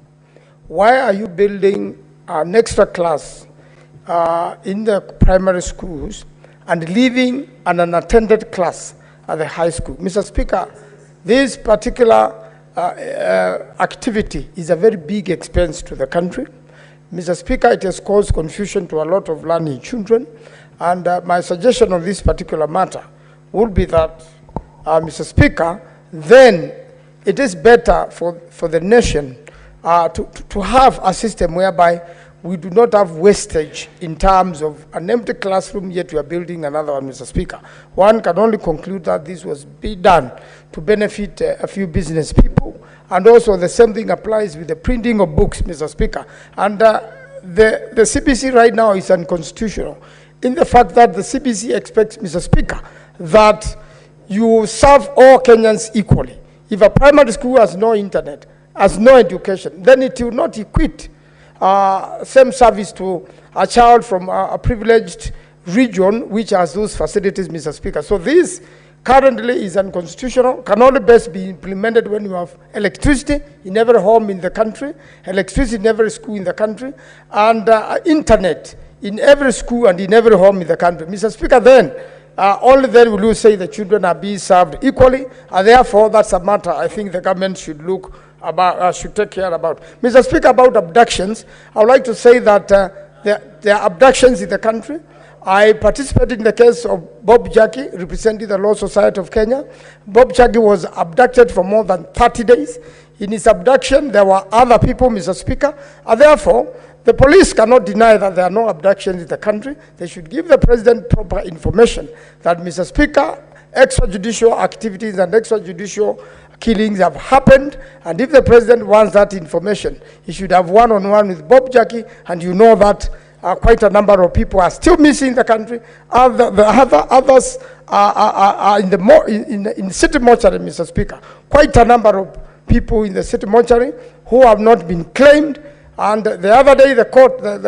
Why are you building an extra class in the primary schools and leaving an unattended class at the high school? Mr. Speaker, this particular activity is a very big expense to the country. Mr. Speaker, it has caused confusion to a lot of learning children, and my suggestion on this particular matter would be that, Mr. Speaker, then it is better for the nation to have a system whereby we do not have wastage in terms of an empty classroom, yet we are building another one, Mr. Speaker. One can only conclude that this was done to benefit a few business people, and also the same thing applies with the printing of books, Mr. Speaker. And the CBC right now is unconstitutional in the fact that the CBC expects, Mr. Speaker, that you serve all Kenyans equally. If a primary school has no internet, has no education, then it will not equate same service to a child from a privileged region which has those facilities, Mr. Speaker. So this currently is unconstitutional, can only best be implemented when you have electricity in every home in the country, electricity in every school in the country, and internet in every school and in every home in the country. Mr. Speaker, then, only then will you say the children are being served equally, and therefore that's a matter I think the government should look about, should take care about. Mr. Speaker, about abductions, I would like to say that there are abductions in the country. I participated in the case of Bob Jackie, representing the Law Society of Kenya. Bob Jackie was abducted for more than 30 days. In his abduction, there were other people, Mr. Speaker, and therefore, the police cannot deny that there are no abductions in the country. They should give the president proper information that, Mr. Speaker, extrajudicial activities and extrajudicial killings have happened, and if the president wants that information, he should have one-on-one with Bob Jackie, and you know that quite a number of people are still missing in the country. Others are in the city mortuary, Mr. Speaker. Quite a number of people in the city mortuary who have not been claimed. And the other day, the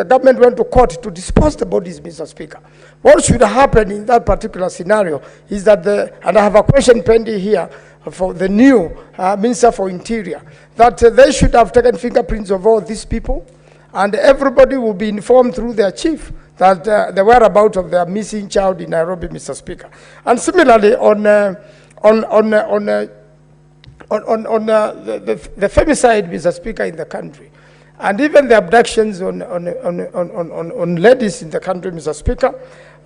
government went to court to dispose the bodies, Mr. Speaker. What should happen in that particular scenario is that and I have a question pending here for the new Minister for Interior, that they should have taken fingerprints of all these people, and everybody will be informed through their chief that the whereabouts of their missing child in Nairobi, Mr. Speaker. And similarly, on the femicide, Mr. Speaker, in the country, and even the abductions on ladies in the country, Mr. Speaker,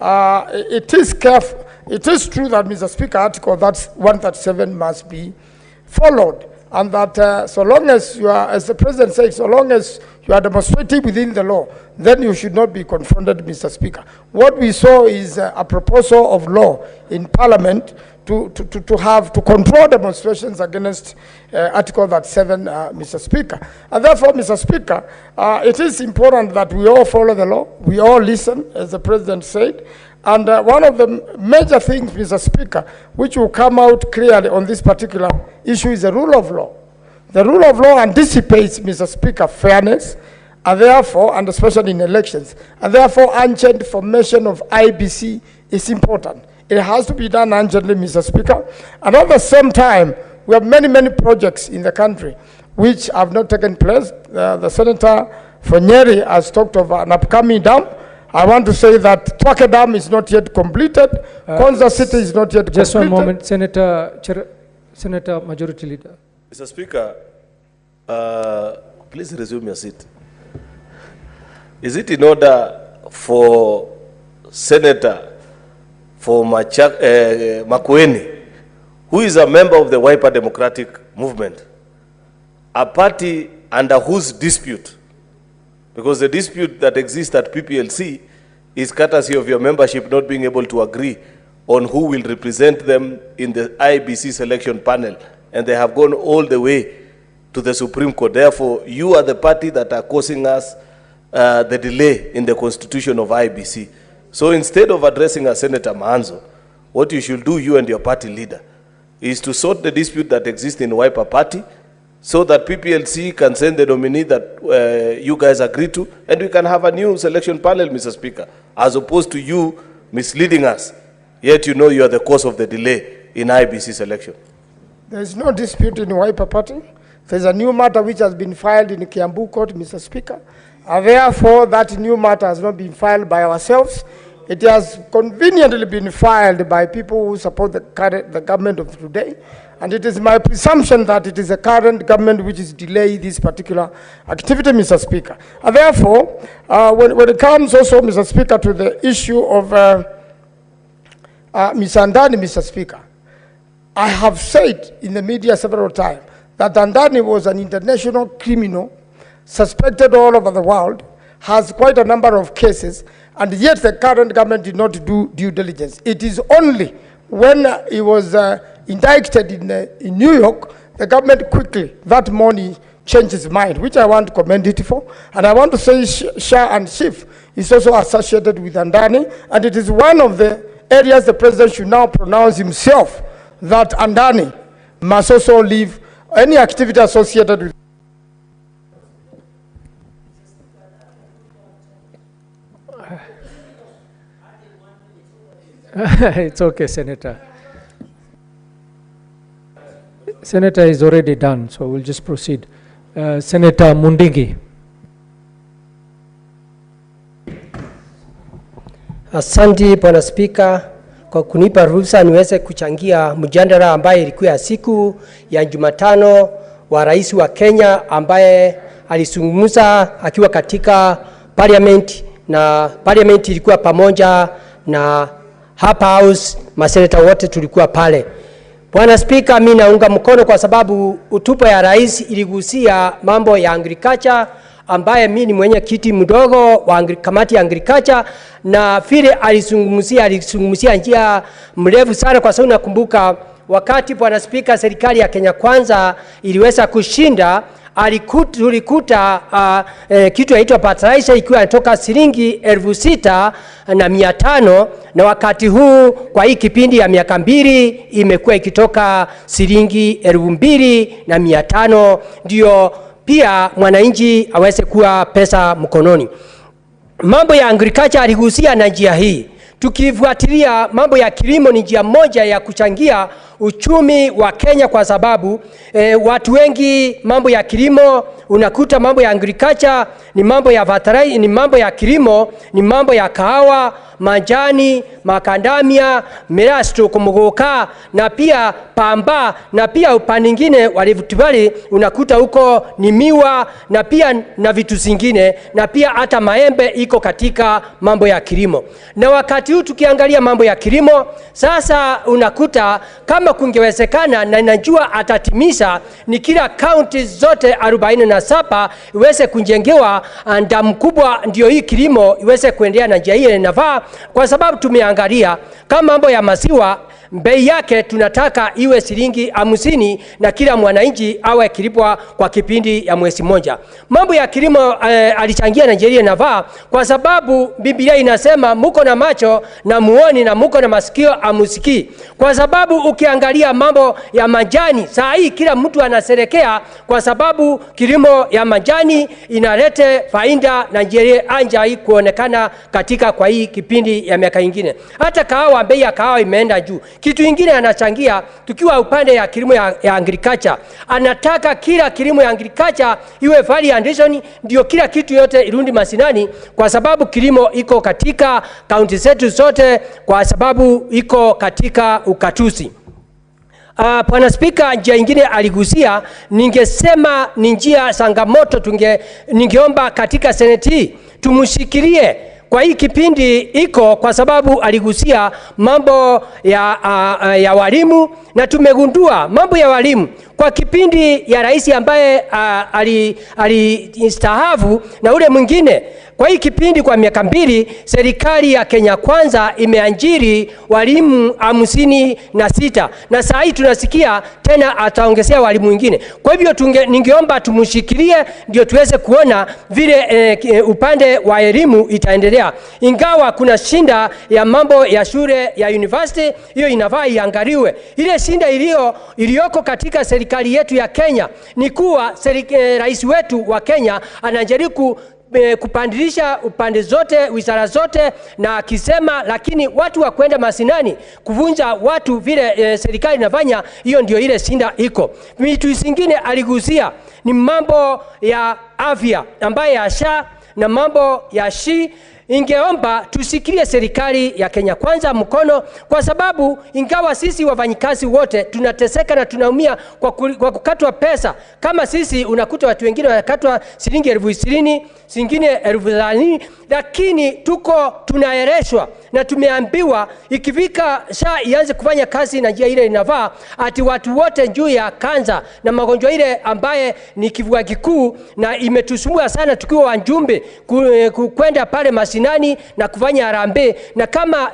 it is true that, Mr. Speaker, Article 137 must be followed, and that so long as you are, as the President says, so long as you are demonstrating within the law, then you should not be confronted, Mr. Speaker. What we saw is a proposal of law in Parliament to control demonstrations against Article 37, Mr. Speaker. And therefore, Mr. Speaker, it is important that we all follow the law, we all listen, as the President said, and one of the major things, Mr. Speaker, which will come out clearly on this particular issue is the rule of law. The rule of law anticipates, Mr. Speaker, fairness, and therefore, and especially in elections, and therefore, unchanged formation of IBC is important. It has to be done urgently, Mr. Speaker. And at the same time, we have many projects in the country which have not taken place. The Senator for Nyeri has talked of an upcoming dam, I want to say that Twake Dam is not yet completed. Konza City is not yet just completed. Just one moment, Senator Majority Leader. Mr. Speaker, please resume your seat. Is it in order for Senator Makwiny, who is a member of the Wiper Democratic Movement, a party under whose dispute, because the dispute that exists at PPLC is courtesy of your membership not being able to agree on who will represent them in the IBC selection panel, and they have gone all the way to the Supreme Court. Therefore, you are the party that are causing us the delay in the constitution of IBC. So instead of addressing Senator Maanzo, what you should do, you and your party leader, is to sort the dispute that exists in the Wiper Party so that PPLC can send the nominee that you guys agree to, and we can have a new selection panel, Mr. Speaker, as opposed to you misleading us, yet you know you are the cause of the delay in IBC selection. There is no dispute in the Wiper Party. There is a new matter which has been filed in the Kiambu Court, Mr. Speaker. Therefore, that new matter has not been filed by ourselves. It has conveniently been filed by people who support the government of today. And it is my presumption that it is the current government which is delaying this particular activity, Mr. Speaker. And therefore, when it comes also, Mr. Speaker, to the issue of Ms. Andani, Mr. Speaker, I have said in the media several times that Andani was an international criminal suspected all over the world, has quite a number of cases, and yet the current government did not do due diligence. It is only when he was indicted in New York, the government quickly, that morning, changed his mind, which I want to commend it for. And I want to say Shah and Schiff is also associated with Andani, and it is one of the areas the president should now pronounce himself that Andani must also leave any activity associated with. It's okay, Senator. Senator is already done, so we'll just proceed. Senator Mundingi. Asante Bwana Spika kwa kunipa ruhusa niweze kuchangia mjadala ambaye ilikuwa ya siku ya Jumatano wa rais wa Kenya ambaye alizungumza akiwa katika parliament, na parliament ilikuwa pamoja na Upper House, maseneta wote tulikuwa pale. Bwana Spika, mimi naunga mkono kwa sababu hotuba ya rais iligusia mambo ya agriculture, ambaye mimi ni mwenyekiti mdogo wa kamati ya agriculture, na vile alizungumzia njia mrefu sana, kwa sababu nakumbuka wakati Bwana Spika serikali ya Kenya Kwanza iliweza kushinda, tulikuta kitu yaitwa fertilizer ikiwa inatoka shilingi 6,500, na wakati huu kwa hii kipindi ya miaka 2 imekuwa ikitoka shilingi 2,500, ndio pia mwananchi aweze kuwa pesa mkononi. Mambo ya agriculture aligusia na njia hii. Tukifuatilia mambo ya kilimo ni njia moja ya kuchangia uchumi wa Kenya, kwa sababu watu wengi mambo ya kilimo, unakuta mambo ya agriculture ni mambo ya fertilizer, ni mambo ya kilimo, ni mambo ya kahawa, majani, makandamia, mirasto kumugoka, na pia pamba, na pia upande mwingine wa Rift Valley unakuta huko ni miwa, na pia na vitu zingine, na pia hata maembe iko katika mambo ya kilimo. Na wakati huu tukiangalia mambo ya kilimo, sasa unakuta kama kungewezekana, na najua atatimiza, ni kila county zote 47 iweze kujengewa damu kubwa, ndio hii kilimo iweze kuendelea na njia ile inafaa, kwa sababu tumeangalia kama mambo ya maziwa, bei yake tunataka iwe shilingi 50 na kila mwananchi awe kilipwa kwa kipindi ya mwezi mmoja. Mambo ya kilimo alichangia Nigeria inafaa, kwa sababu Biblia inasema muko na macho na muoni, na muko na masikio amusikii. Kwa sababu ukiangalia mambo ya majani, saa hii kila mtu anaserekea, kwa sababu kilimo ya majani inalete faida Nigeria anja hii kuonekana katika kwa hii kipindi ya miaka mingine. Hata kahawa, bei ya kahawa imeenda juu. Kitu kingine anachangia, tukiwa upande ya kilimo ya agriculture, anataka kila kilimo ya agriculture iwe value addition, ndio kila kitu yote irundi mashinani, kwa sababu kilimo iko katika kaunti zetu zote, kwa sababu iko katika ukatusi. Bwana Spika, njia ingine aligusia, ningesema ni njia changamoto, ningeomba katika seneti tumushikilie kwa hii kipindi iko, kwa sababu aligusia mambo ya walimu, na tumegundua mambo ya walimu kwa kipindi ya rais ambaye alistahafu na ule mwingine. Kwa hii kipindi kwa miaka 2 serikali ya Kenya Kwanza imeajiri walimu 56, na saa hii tunasikia tena ataongezea walimu wengine. Kwa hivyo ningeomba tumushikilie ndio tuweze kuona vile upande wa elimu itaendelea. Ingawa kuna shinda ya mambo ya shule ya university, hiyo inafaa iangaliwe. Ile shinda iliyoko katika serikali yetu ya Kenya ni kuwa rais wetu wa Kenya anajaribu kupandilisha upande zote, wizara zote, na akisema lakini watu wa kwenda masinani kuvunja watu vile serikali inafanya, hiyo ndio ile shinda iko. Vitu zingine aligusia ni mambo ya afya ambaye ya SHA na mambo ya SHI. Ingeomba tusikilie serikali ya Kenya Kwanza mkono, kwa sababu ingawa sisi wafanyikazi wote tunateseka na tunaumia kwa kukatwa pesa. Kama sisi unakuta watu wengine wanakatwa shilingi 20,000, zingine 30,000, lakini tunaereshwa na tumeambiwa ikifika SHA ianze kufanya kazi na njia ile inafaa, ati watu wote juu ya kanza na magonjwa ile ambaye ni kifua kikuu, na imetusumbua sana tukiwa wajumbe kwenda pale mashinani na kufanya harambee, na kama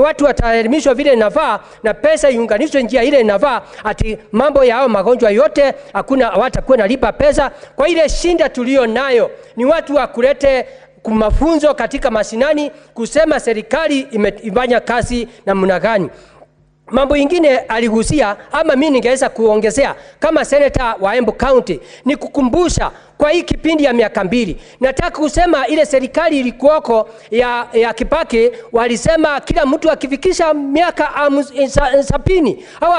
watu wataelimishwa vile inafaa na pesa iunganishwe njia ile inafaa, ati mambo ya hao magonjwa yote hakuna, watakuwa nalipa pesa. Kwa ile shinda tulio nayo ni watu wa kulete kumafunzo katika mashinani kusema serikali imefanya kazi namna gani. Mambo ingine aligusia, ama mimi ningeweza kuongezea kama senator wa Embu County, ni kukumbusha kwa hii kipindi ya miaka 2. Nataka kusema ile serikali ilikuwako ya Kibaki, walisema kila mtu akifikisha miaka 70 au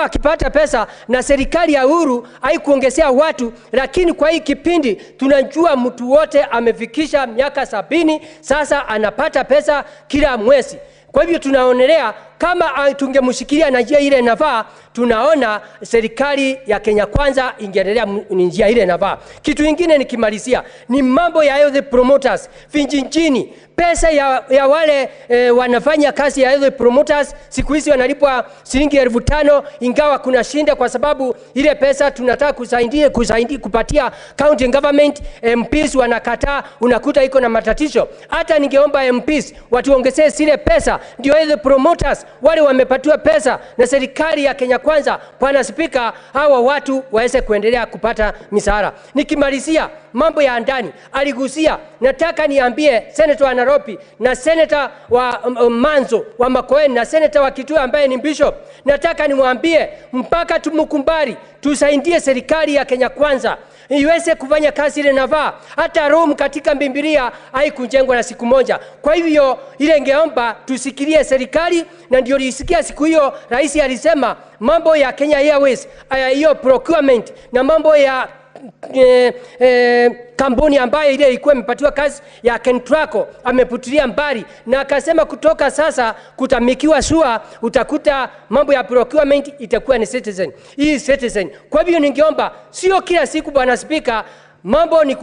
akipata pesa na serikali ya uhuru haikuongezea watu, lakini kwa hii kipindi tunajua mtu wote amefikisha miaka 70 sasa anapata pesa kila mwezi. Kwa hivyo tunaonelea kama tungemshikilia na njia ile inafaa, tunaona serikali ya Kenya Kwanza ingeendelea njia ile inafaa. Kitu kingine nikimalizia ni mambo ya health promoters vijijini. Pesa ya wale wanafanya kazi ya health promoters siku hizi wanalipwa shilingi 5,000, ingawa kuna shinda kwa sababu ile pesa tunataka kusaidia kupatia county government. MPs wanakataa, unakuta iko na matatizo. Hata ningeomba MPs watuongezee zile pesa, ndio health promoters wale wamepatiwa pesa na serikali ya Kenya Kwanza, Bwana Spika, hawa watu waweze kuendelea kupata misara. Nikimalizia mambo ya ndani aligusia, nataka niambie senator wa Nairobi na senator wa Manzo wa Makwiny na senator wa Kitui ambaye ni bishop, nataka nimwambie mpaka tumukumbari tusaidie serikali ya Kenya Kwanza iweze kufanya kazi ile nafaa. Hata Rome katika Biblia haikujengwa na siku moja. Kwa hivyo ile ngeomba tusikilie serikali, na ndio lisikia siku hiyo rais alisema mambo ya Kenya Airways, hiyo procurement na mambo ya kampuni ambayo ile ilikuwa imepatiwa kazi ya Kentraco ameputilia mbali, na akasema kutoka sasa kutamikiwa SUA utakuta mambo ya procurement itakuwa ni citizen. Kwa hivyo ningeomba sio kila siku Bwana Spika mambo ni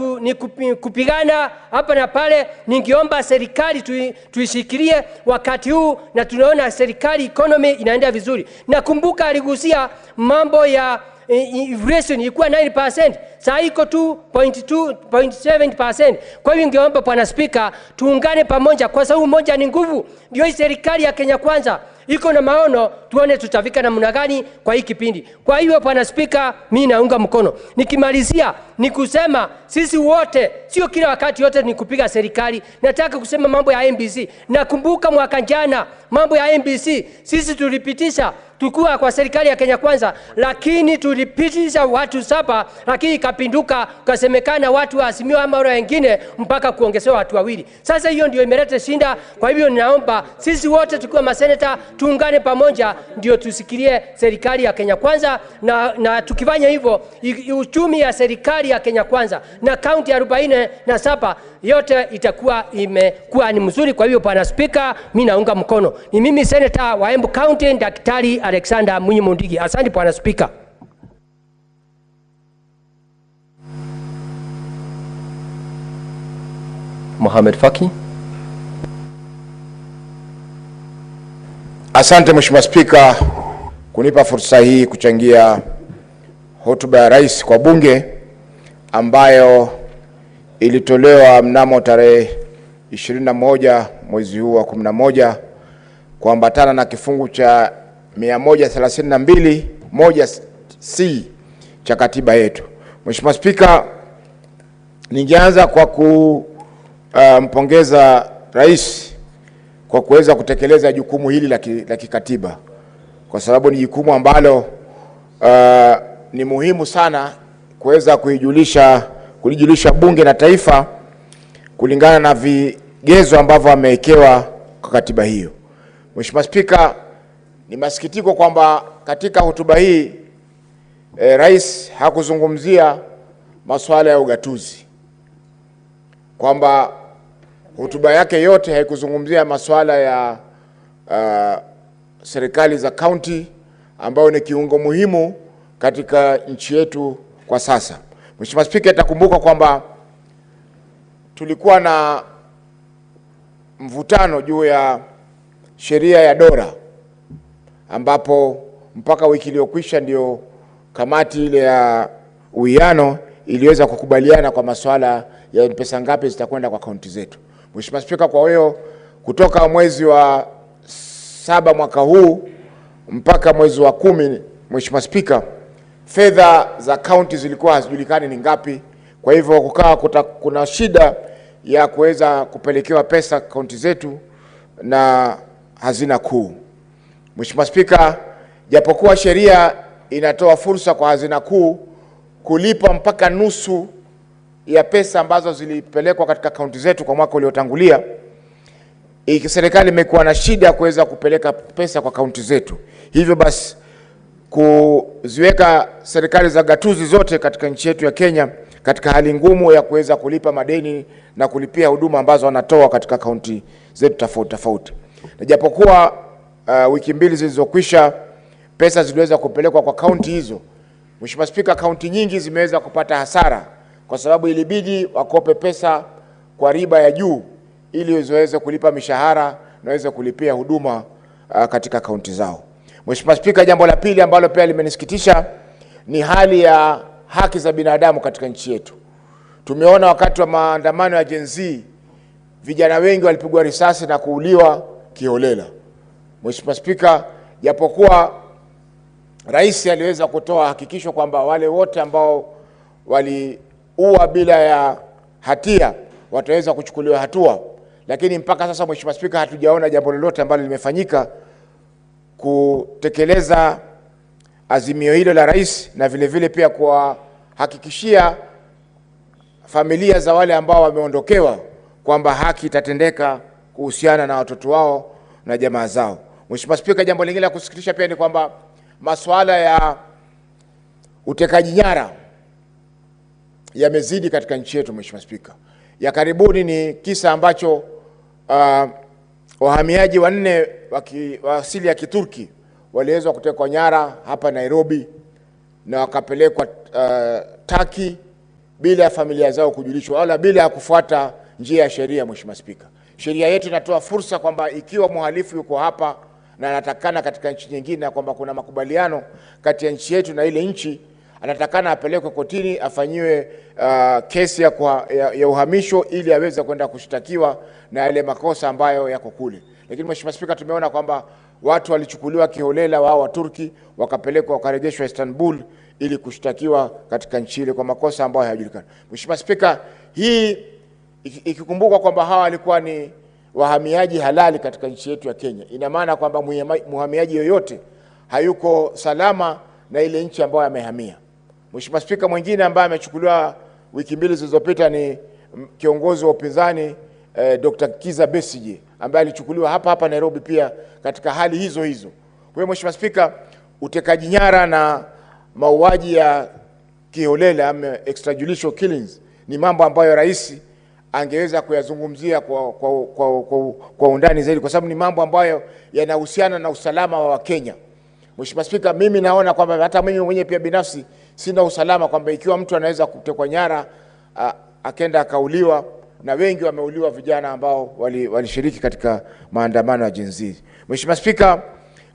kupigana hapa na pale. Ningeomba serikali tuishikilie wakati huu, na tunaona serikali economy inaenda vizuri. Nakumbuka aligusia mambo ya inflation ilikuwa 9%, sasa iko 2.7%. Kwa hivyo ningeomba Bwana Spika tuungane pamoja, kwa sababu moja ni nguvu. Ndio hii serikali ya Kenya Kwanza iko na maono, tuone tutafika namna gani kwa hii kipindi. Kwa hivyo Bwana Spika, mimi naunga mkono. Nikimalizia ni kusema sisi wote sio kila wakati yote ni kupiga serikali. Nataka kusema mambo ya MBC. Nakumbuka mwaka jana mambo ya MBC sisi tulipitisha tukua kwa serikali ya Kenya Kwanza, lakini tulipitisha watu 7, lakini ikapinduka kasemekana watu wa Azimio ama wengine mpaka kuongezewa watu 2. Sasa hiyo ndio imeleta shinda. Kwa hivyo ninaomba sisi wote tukiwa maseneta tuungane pamoja ndio tusikilie serikali ya Kenya Kwanza, na tukifanya hivyo uchumi ya serikali ya Kenya Kwanza na kaunti ya 47 yote itakuwa imekuwa ni mzuri. Kwa hivyo Bwana Speaker, mimi naunga mkono. Ni mimi Senator wa Embu County Daktari Alexander Munyi Mundigi. Asante Bwana Speaker. Mohamed Faki. Asante Mheshimiwa Spika kunipa fursa hii kuchangia hotuba ya Rais kwa bunge ambayo ilitolewa mnamo tarehe 21 mwezi huu wa 11 kuambatana na kifungu cha 132 1C cha katiba yetu. Mheshimiwa Spika, ningeanza kwa kumpongeza Rais kwa kuweza kutekeleza jukumu hili la kikatiba, kwa sababu ni jukumu ambalo ni muhimu sana kuweza kulijulisha bunge na taifa kulingana na vigezo ambavyo amewekewa kwa katiba hiyo. Mheshimiwa Spika, ni masikitiko kwamba katika hotuba hii Rais hakuzungumzia masuala ya ugatuzi, kwamba hotuba yake yote haikuzungumzia masuala ya serikali za county ambao ni kiungo muhimu katika nchi yetu kwa sasa. Mheshimiwa Spika, itakumbuka kwamba tulikuwa na mvutano juu ya sheria ya Dora, ambapo mpaka wiki iliyokwisha ndio kamati ile ya uwiano iliweza kukubaliana kwa masuala ya pesa ngapi zitakwenda kwa kaunti zetu. Mheshimiwa Spika, kwa hiyo kutoka mwezi wa 7 mwaka huu mpaka mwezi wa 10, Mheshimiwa Spika, fedha za kaunti zilikuwa hazijulikani ni ngapi. Kwa hivyo kuna shida ya kuweza kupelekewa pesa kaunti zetu na hazina kuu. Mheshimiwa Spika, japokuwa sheria inatoa fursa kwa hazina kuu kulipa mpaka nusu ya pesa ambazo zilipelekwa katika kaunti zetu kwa mwaka uliotangulia, serikali imekuwa na shida kuweza kupeleka pesa kwa kaunti zetu. Hivyo basi kuziweka serikali za gatuzi zote katika nchi yetu ya Kenya katika hali ngumu ya kuweza kulipa madeni na kulipia huduma ambazo wanatoa katika kaunti zetu tofauti tofauti. Na japokuwa wiki 2 zilizokwisha pesa ziliweza kupelekwa kwa kaunti hizo, Mheshimiwa Spika, kaunti nyingi zimeweza kupata hasara kwa sababu ilibidi wakope pesa kwa riba ya juu ili ziweze kulipa mishahara na waweze kulipia huduma katika kaunti zao. Mheshimiwa Spika, jambo la pili ambalo pia limenisikitisha ni hali ya haki za binadamu katika nchi yetu. Tumeona wakati wa maandamano ya Gen Z vijana wengi walipigwa risasi na kuuliwa kiholela. Mheshimiwa Spika, japokuwa Rais aliweza kutoa hakikisho kwamba wale wote ambao waliua bila ya hatia wataweza kuchukuliwa hatua, lakini mpaka sasa Mheshimiwa Spika, hatujaona jambo lolote ambalo limefanyika kutekeleza azimio hilo la Rais, na vile vile pia kuhakikishia familia za wale ambao wameondokewa kwamba haki itatendeka kuhusiana na watoto wao na jamaa zao. Mheshimiwa Spika, jambo lingine la kusikitisha pia ni kwamba masuala ya utekaji nyara yamezidi katika nchi yetu. Mheshimiwa Spika, ya karibuni ni kisa ambacho wahamiaji 4 wa asili ya Kiturki waliweza kutekwa nyara hapa Nairobi na wakapelekwa Turkey bila familia zao kujulishwa wala bila kufuata njia ya sheria. Mheshimiwa Spika, sheria yetu inatoa fursa kwamba ikiwa mhalifu yuko hapa na anatakana katika nchi nyingine, kwamba kuna makubaliano kati ya nchi yetu na ile nchi, anatakana apelekwe kotini afanyiwe kesi ya uhamisho ili aweze kwenda kushtakiwa na yale makosa ambayo yako kule. Lakini Mheshimiwa Spika, tumeona kwamba watu walichukuliwa kiholela wao wa Turki wakapelekwa wakarejeshwa Istanbul ili kushtakiwa katika nchi ile kwa makosa ambayo hayajulikani. Mheshimiwa Spika, hii ikikumbuka kwamba hawa walikuwa ni wahamiaji halali katika nchi yetu ya Kenya, ina maana kwamba mhamiaji yoyote hayuko salama na ile nchi ambayo amehamia. Mheshimiwa Spika, mwingine ambaye amechukuliwa wiki mbili zilizopita ni kiongozi wa upinzani Dr. Kiza Besigye ambaye alichukuliwa hapa Nairobi pia katika hali hizo hizo. Kwa hiyo Mheshimiwa Spika, utekaji nyara na mauaji ya kiholela extrajudicial killings ni mambo ambayo rais angeweza kuyazungumzia kwa undani zaidi, kwa sababu ni mambo ambayo yanahusiana na usalama wa Wakenya. Mheshimiwa Spika, mimi naona kwamba hata mimi mwenyewe pia binafsi sina usalama kwamba ikiwa mtu anaweza kutekwa nyara akenda akauliwa, na wengi wameuliwa vijana ambao walishiriki katika maandamano ya Gen Z. Mheshimiwa Spika,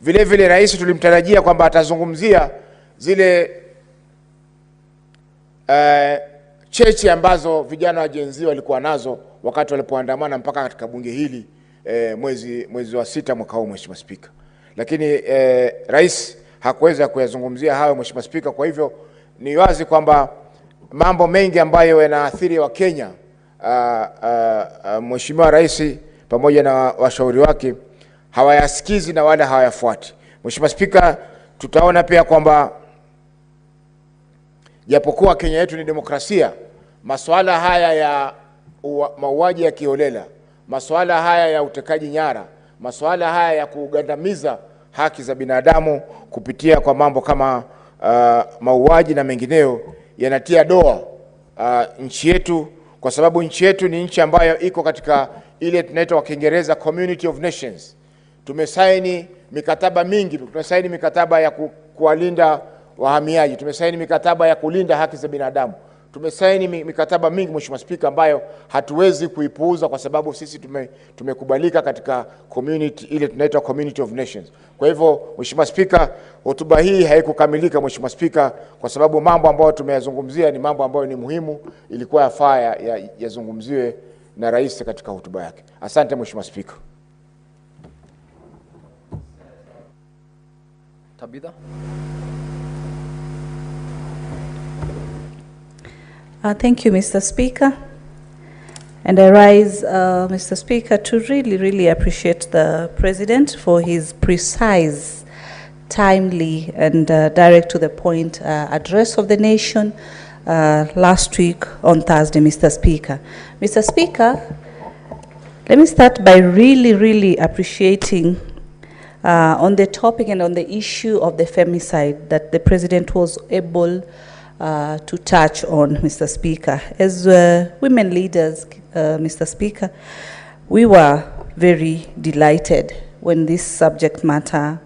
vile vile rais tulimtarajia kwamba atazungumzia zile cheche ambazo vijana wa Gen Z walikuwa nazo wakati walipoandamana mpaka katika bunge hili mwezi wa 6 mwaka huu, Mheshimiwa Spika. Lakini rais hakuweza kuyazungumzia hayo, Mheshimiwa Spika. Kwa hivyo ni wazi kwamba mambo mengi ambayo yanaathiri wa Kenya, Mheshimiwa Rais pamoja na washauri wake hawayasikizi na wala hawayafuati. Mheshimiwa Spika, tutaona pia kwamba japokuwa Kenya yetu ni demokrasia, masuala haya ya mauaji ya kiholela, masuala haya ya utekaji nyara, masuala haya ya kugandamiza haki za binadamu kupitia kwa mambo kama mauaji na mengineo yanatia doa nchi yetu, kwa sababu nchi yetu ni nchi ambayo iko katika ile tunaita kwa Kiingereza Community of Nations. Tumesaini mikataba mingi, tumesaini mikataba ya kuwalinda wahamiaji, tumesaini mikataba ya kulinda haki za binadamu, tumesaini mikataba mingi Mheshimiwa Spika ambayo hatuwezi kuipuuza kwa sababu sisi tumekubalika katika community ile tunaita Community of Nations. Kwa hivyo Mheshimiwa Spika, hotuba hii haikukamilika Mheshimiwa Spika kwa sababu mambo ambayo tumeyazungumzia ni mambo ambayo ni muhimu, ilikuwa yafaa yazungumziwe na rais katika hotuba yake. Asante Mheshimiwa Spika. Tabitha. Thank you, Mr. Speaker. And I rise, Mr. Speaker, to really appreciate the President for his precise, timely, and direct to the point address of the nation last week on Thursday, Mr. Speaker. Mr. Speaker, let me start by really appreciating on the topic and on the issue of the femicide that the President was able to touch on, Mr. Speaker. As women leaders, Mr. Speaker, we were very delighted when this subject matter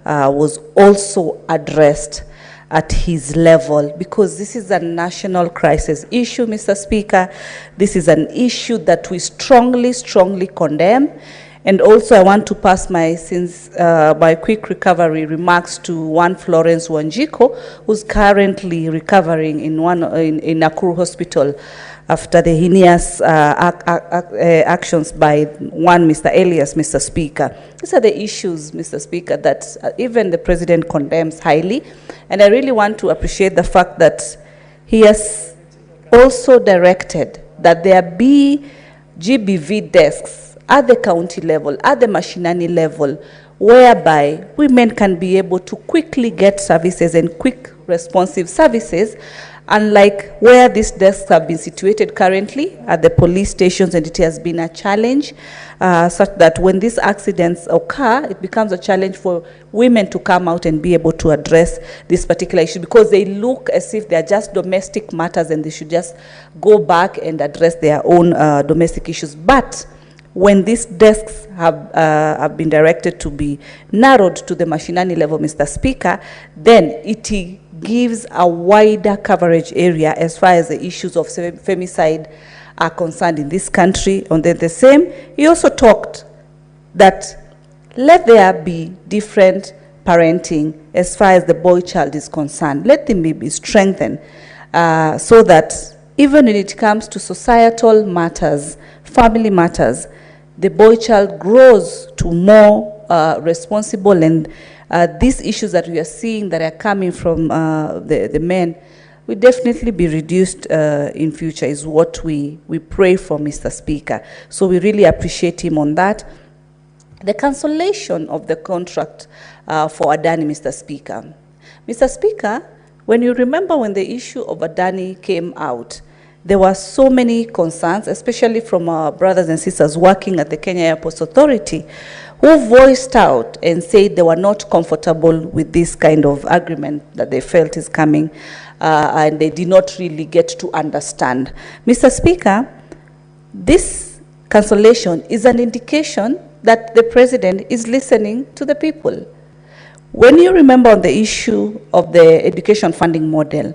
was also addressed at his level, because this is a national crisis issue, Mr. Speaker. This is an issue that we strongly condemn. And also I want to pass my quick recovery remarks to one Florence Wanjiko, who's currently recovering in Nakuru Hospital after the heinous actions by one Mr. Elias, Mr. Speaker. These are the issues, Mr. Speaker, that even the President condemns highly. And I really want to appreciate the fact that he has also directed that there be GBV desks at the county level, at the mashinani level, whereby women can be able to quickly get services and quick responsive services, unlike where these desks have been situated currently at the police stations, and it has been a challenge such that when these accidents occur, it becomes a challenge for women to come out and be able to address this particular issue, because they look as if they're just domestic matters and they should just go back and address their own domestic issues. But when these desks have been directed to be narrowed to the mashinani level, Mr. Speaker, then it gives a wider coverage area as far as the issues of femicide are concerned in this country. On the same, he also talked that let there be different parenting as far as the boy child is concerned. Let them be strengthened so that even when it comes to societal matters, family matters, the boy child grows to more responsible, and these issues that we are seeing that are coming from the men will definitely be reduced in future, is what we pray for, Mr. Speaker. So we really appreciate him on that. The cancellation of the contract for Adani, Mr. Speaker. Mr. Speaker, when you remember when the issue of Adani came out, there were so many concerns, especially from our brothers and sisters working at the Kenya Airports Authority, who voiced out and said they were not comfortable with this kind of agreement that they felt is coming, and they did not really get to understand. Mr. Speaker, this cancellation is an indication that the president is listening to the people. When you remember on the issue of the education funding model,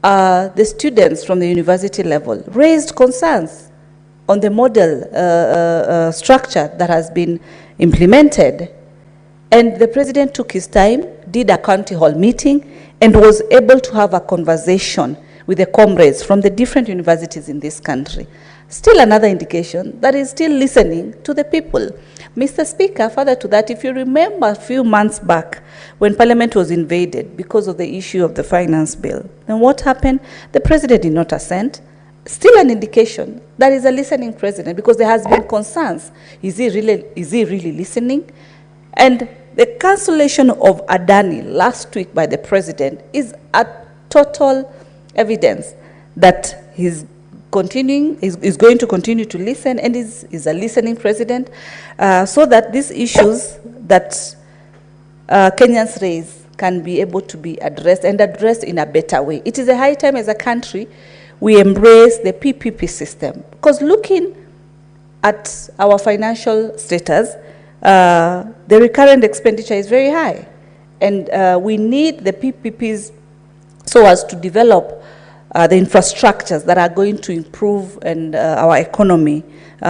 the students from the university level raised concerns on the model structure that has been implemented. And the president took his time, did a county hall meeting, and was able to have a conversation with the comrades from the different universities in this country. Still another indication that is still listening to the people. Mr. Speaker, further to that, if you remember a few months back when Parliament was invaded because of the issue of the finance bill, then what happened? The president did not assent. Still an indication that is a listening president, because there has been concerns. Is he really listening? And the cancellation of Adani last week by the president is a total evidence that he's is going to continue to listen, and is a listening president, so that these issues that Kenyans raise can be able to be addressed, and addressed in a better way. It is a high time as a country we embrace the PPP system, because looking at our financial status, the recurrent expenditure is very high, and we need the PPPs so as to develop the infrastructures that are going to improve and our economy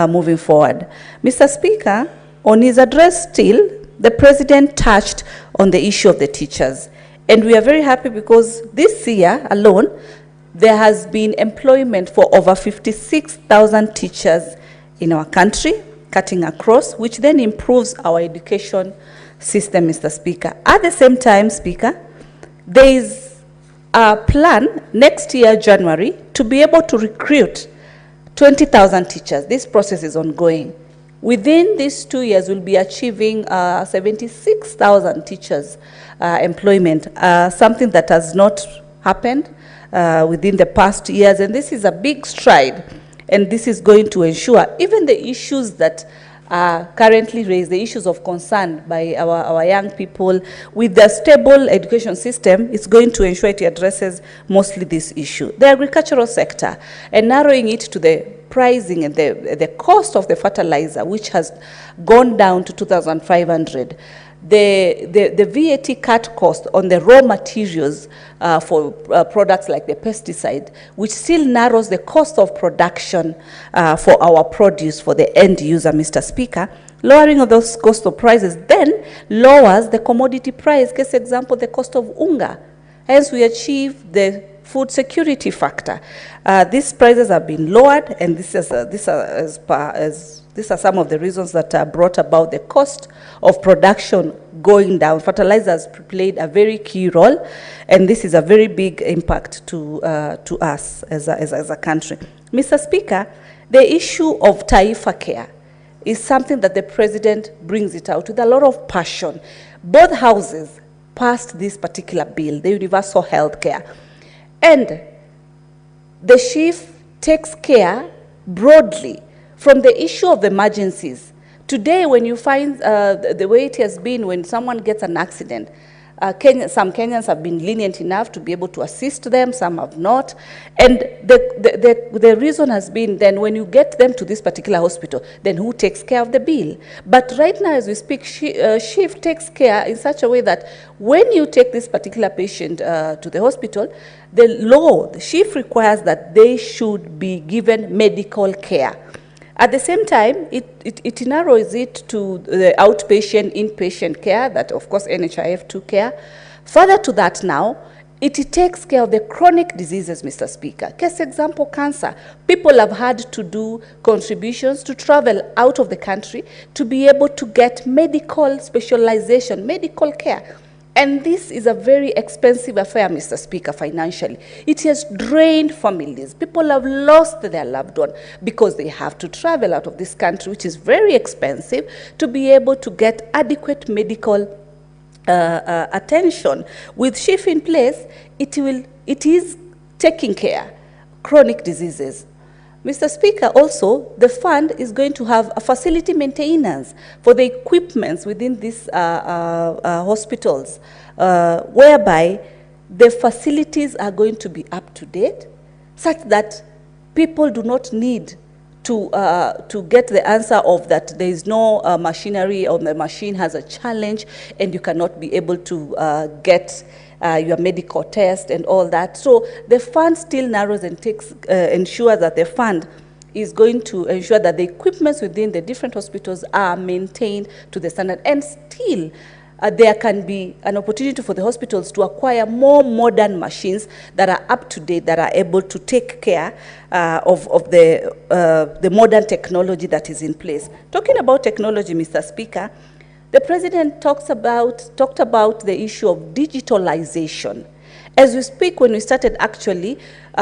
moving forward. Mr. Speaker, on his address still, the president touched on the issue of the teachers. And we are very happy because this year alone, there has been employment for over 56,000 teachers in our country, cutting across, which then improves our education system, Mr. Speaker. At the same time, Speaker, there is a plan next year, January, to be able to recruit 20,000 teachers. This process is ongoing. Within these 2 years, we'll be achieving 76,000 teachers employment, something that has not happened within the past years. And this is a big stride. And this is going to ensure even the issues that currently raised, the issues of concern by our young people, with the stable education system, it's going to ensure it addresses mostly this issue. The agricultural sector, and narrowing it to the pricing and the cost of the fertilizer, which has gone down to 2,500. The VAT cut cost on the raw materials for products like the pesticide, which still narrows the cost of production for our produce for the end user, Mr. Speaker. Lowering of those cost of prices then lowers the commodity price. Case example, the cost of unga. Hence, we achieve the food security factor. These prices have been lowered, and these are some of the reasons that brought about the cost of production going down. Fertilizers played a very key role, and this is a very big impact to us as a country. Mr. Speaker, the issue of Taifa Care is something that the president brings it out with a lot of passion. Both houses passed this particular bill, the universal health care. And the chief takes care broadly from the issue of emergencies. Today, when you find the way it has been when someone gets an accident, some Kenyans have been lenient enough to be able to assist them, some have not. And the reason has been then when you get them to this particular hospital, then who takes care of the bill? But right now as we speak, chief takes care in such a way that when you take this particular patient to the hospital, the chief requires that they should be given medical care. At the same time, it narrows it to the outpatient, inpatient care that, of course, NHIF took care. Further to that now, it takes care of the chronic diseases, Mr. Speaker. Case example, cancer. People have had to do contributions to travel out of the country to be able to get medical specialization, medical care. And this is a very expensive affair, Mr. Speaker, financially. It has drained families. People have lost their loved one because they have to travel out of this country, which is very expensive, to be able to get adequate medical attention. With SHIF in place, it is taking care chronic diseases. Mr. Speaker, also, the fund is going to have a facility maintenance for the equipments within these hospitals, whereby the facilities are going to be up to date, such that people do not need to get the answer of that there is no machinery, or the machine has a challenge and you cannot be able to get your medical test and all that. So the fund still narrows and ensures that the fund is going to ensure that the equipments within the different hospitals are maintained to the standard, and still there can be an opportunity for the hospitals to acquire more modern machines that are up to date, that are able to take care of the modern technology that is in place. Talking about technology, Mr. Speaker, the President talked about the issue of digitalization. As we speak, when we started, actually,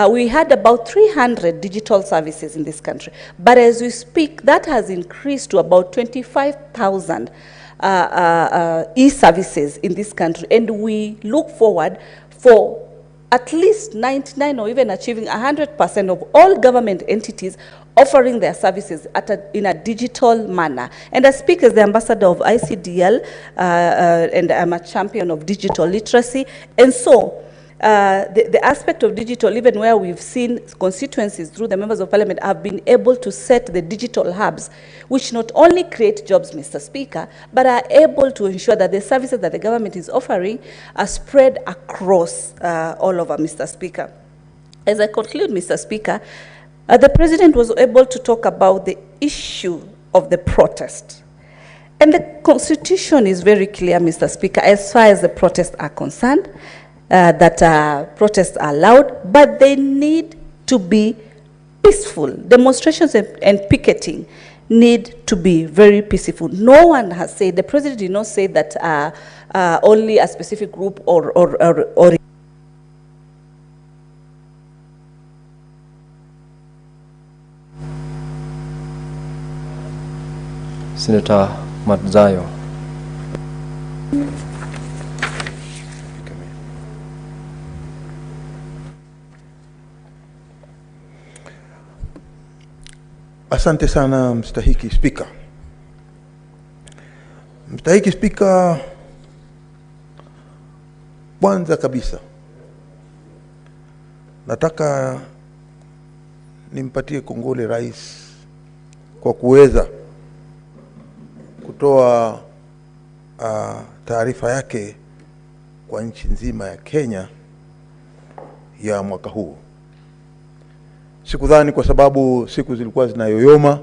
we had about 300 digital services in this country. But as we speak, that has increased to about 25,000 e-services in this country. And we look forward for at least 99 or even achieving 100% of all government entities offering their services in a digital manner. And I speak as the ambassador of ICDL, and I'm a champion of digital literacy. And so, the aspect of digital, even where we've seen constituencies through the members of parliament have been able to set the digital hubs, which not only create jobs, Mr. Speaker, but are able to ensure that the services that the government is offering are spread across all over, Mr. Speaker. As I conclude, Mr. Speaker, the President was able to talk about the issue of the protest. And the Constitution is very clear, Mr. Speaker, as far as the protests are concerned, that protests are allowed, but they need to be peaceful. Demonstrations and picketing need to be very peaceful. No one has said, the President did not say that only a specific group or Senator Madzayo. Asante sana mstahiki Spika. Mstahiki Spika, kwanza kabisa nataka nimpatie kongole rais kwa kuweza kutoa taarifa yake kwa nchi nzima ya Kenya ya mwaka huu. Sikudhani, kwa sababu siku zilikuwa zinayoyoma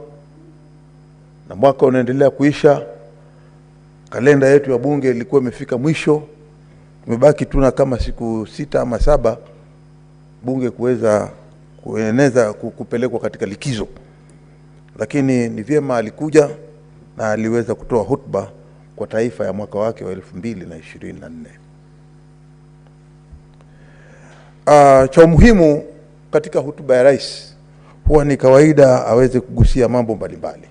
na mwaka unaendelea kuisha, kalenda yetu ya bunge ilikuwa imefika mwisho, tumebaki tuna kama siku 6 ama 7 bunge kuweza kueneza kupelekwa katika likizo. Lakini ni vyema alikuja na aliweza kutoa hotuba kwa taifa ya mwaka wake wa 2024. Cha muhimu katika hotuba ya rais huwa ni kawaida aweze kugusia mambo mbalimbali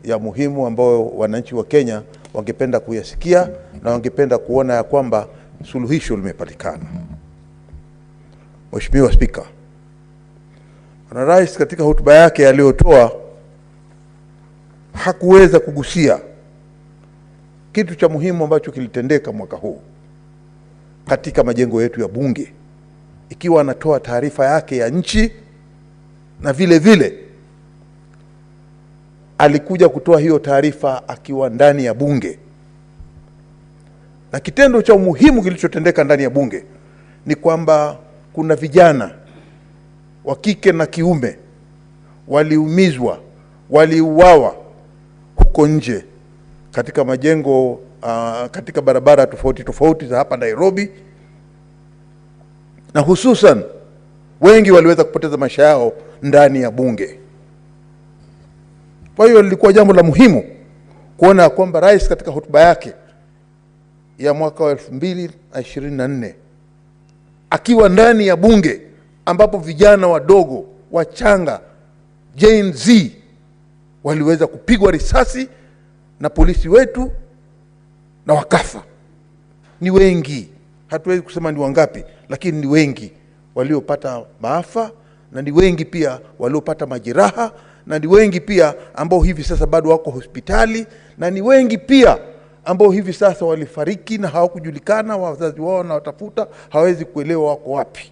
ya muhimu ambayo wananchi wa Kenya wangependa kuyasikia na wangependa kuona ya kwamba suluhisho limepatikana. Mheshimiwa Spika, na rais katika hotuba yake aliyotoa hakuweza kugusia kitu cha muhimu ambacho kilitendeka mwaka huu katika majengo yetu ya bunge, ikiwa anatoa taarifa yake ya nchi, na vile vile alikuja kutoa hiyo taarifa akiwa ndani ya bunge. Na kitendo cha muhimu kilichotendeka ndani ya bunge ni kwamba kuna vijana wa kike na kiume waliumizwa, waliuawa huko nje katika majengo, katika barabara tofauti tofauti za hapa Nairobi, na hususan wengi waliweza kupoteza maisha yao ndani ya bunge. Kwa hiyo lilikuwa jambo la muhimu kuona kwamba rais katika hotuba yake ya mwaka wa 2024 akiwa ndani ya bunge, ambapo vijana wadogo wachanga Gen Z waliweza kupigwa risasi na polisi wetu na wakafa. Ni wengi, hatuwezi kusema ni wangapi, lakini ni wengi waliopata maafa, na ni wengi pia waliopata majeraha, na ni wengi pia ambao hivi sasa bado wako hospitali, na ni wengi pia ambao hivi sasa walifariki na hawakujulikana, wazazi wao na watafuta, hawezi kuelewa wako wapi.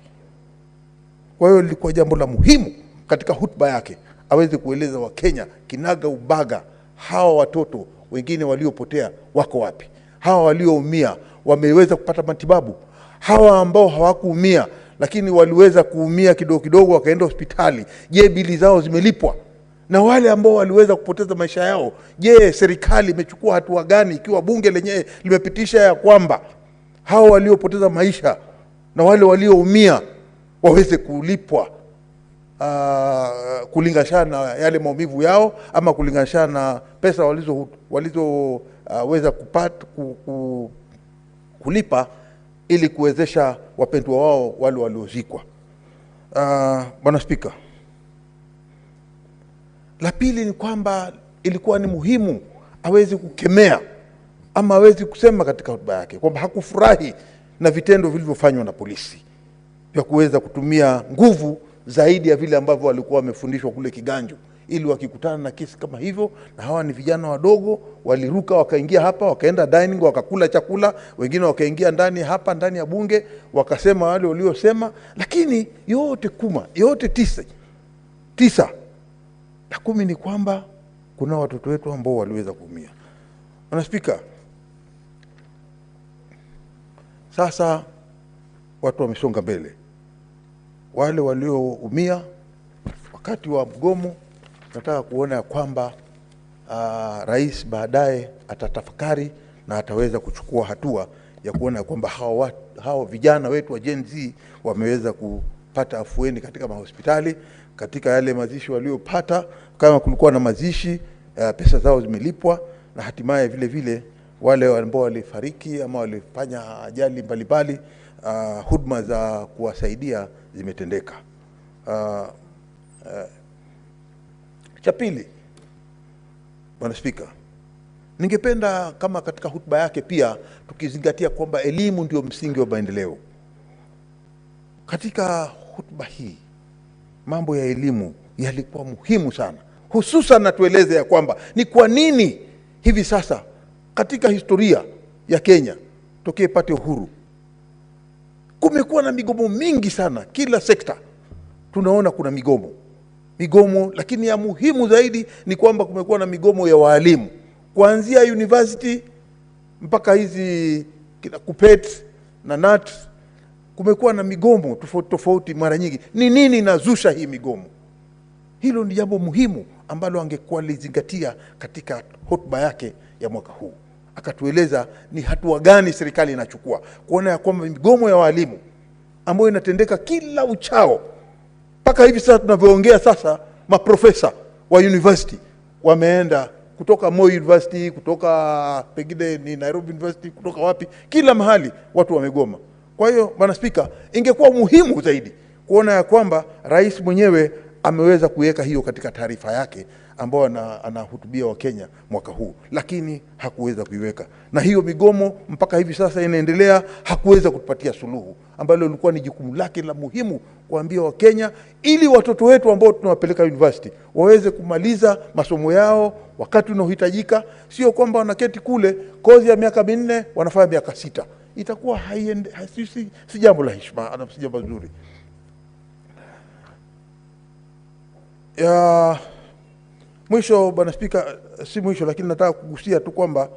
Kwa hiyo lilikuwa jambo la muhimu katika hotuba yake aweze kueleza Wakenya kinaga ubaga, hawa watoto wengine waliopotea wako wapi, hawa walioumia wameweza kupata matibabu, hawa ambao hawakuumia lakini waliweza kuumia kidogo kidogo wakaenda hospitali, je, bili zao zimelipwa? Na wale ambao waliweza kupoteza maisha yao, je, serikali imechukua hatua gani, ikiwa bunge lenyewe limepitisha ya kwamba hao waliopoteza maisha na wale walioumia waweze kulipwa kulingana na yale maumivu yao, ama kulingana na pesa walizoweza kupata kulipa ili kuwezesha wapendwa wao wale waliozikwa. Bwana Spika, la pili ni kwamba ilikuwa ni muhimu aweze kukemea ama aweze kusema katika hotuba yake kwamba hakufurahi na vitendo vilivyofanywa na polisi vya kuweza kutumia nguvu zaidi ya vile ambavyo walikuwa wamefundishwa kule Kiganjo, ili wakikutana na kesi kama hivyo, na hawa ni vijana wadogo, waliruka wakaingia hapa, wakaenda dining wakakula chakula, wengine wakaingia ndani hapa ndani ya bunge wakasema wale waliosema, lakini yote tisa na 10 ni kwamba kuna watoto wetu ambao waliweza kuumia. Bwana Spika, sasa watu wamesonga mbele. Wale walioumia wakati wa mgomo, nataka kuona ya kwamba rais baadaye atatafakari na ataweza kuchukua hatua ya kuona ya kwamba hao vijana wetu wa Gen Z wameweza kupata afueni katika mahospitali, katika yale mazishi waliopata, kama kulikuwa na mazishi pesa zao zimelipwa, na hatimaye vile vile wale ambao walifariki ama walifanya ajali mbalimbali huduma za kuwasaidia zimetendeka. Cha pili, Bwana Spika, ningependa kama katika hotuba yake pia tukizingatia kwamba elimu ndio msingi wa maendeleo. Katika hotuba hii mambo ya elimu yalikuwa muhimu sana, hususan na tueleze ya kwamba ni kwa nini hivi sasa katika historia ya Kenya tokea ipate uhuru kumekuwa na migomo mingi sana. Kila sekta tunaona kuna migomo, lakini ya muhimu zaidi ni kwamba kumekuwa na migomo ya walimu, kuanzia university mpaka hizi KUPPET na NAT. Kumekuwa na migomo tofauti mara nyingi. Ni nini inazusha hii migomo? Hilo ni jambo muhimu ambalo angekuwa lizingatia katika hotuba yake ya mwaka huu. Akatueleza ni hatua gani serikali inachukua kuona ya kwamba migomo ya walimu ambayo inatendeka kila uchao, mpaka hivi sasa tunavyoongea sasa maprofesa wa university wameenda kutoka Moi University, kutoka pengine ni Nairobi University, kutoka wapi, kila mahali watu wamegoma. Kwa hiyo Bwana Spika, ingekuwa muhimu zaidi kuona ya kwamba rais mwenyewe ameweza kuweka hiyo katika taarifa yake ambao anahutubia wa Kenya mwaka huu, lakini hakuweza kuiweka. Na hiyo migomo mpaka hivi sasa inaendelea, hakuweza kutupatia suluhu ambalo lilikuwa ni jukumu lake la muhimu kuambia wa Kenya, ili watoto wetu ambao tunawapeleka university waweze kumaliza masomo yao wakati unaohitajika, sio kwamba wanaketi kule kozi ya miaka 4 wanafanya miaka 6. Itakuwa si jambo la heshima, ana si jambo zuri. Ya mwisho Bwana Spika, si mwisho lakini nataka kugusia tu kwamba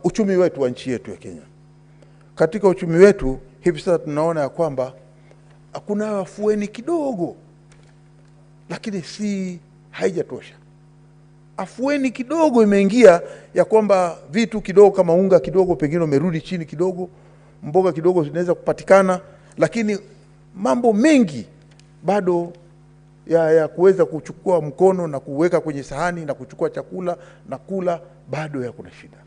uchumi wetu wa nchi yetu ya Kenya. Katika uchumi wetu hivi sasa tunaona ya kwamba kuna afueni kidogo, lakini haijatosha. Afueni kidogo imeingia ya kwamba vitu kidogo kama unga kidogo pengine umerudi chini kidogo, mboga kidogo zinaweza kupatikana, lakini mambo mengi bado ya kuweza kuchukua mkono na kuweka kwenye sahani na kuchukua chakula na kula bado ya kuna shida.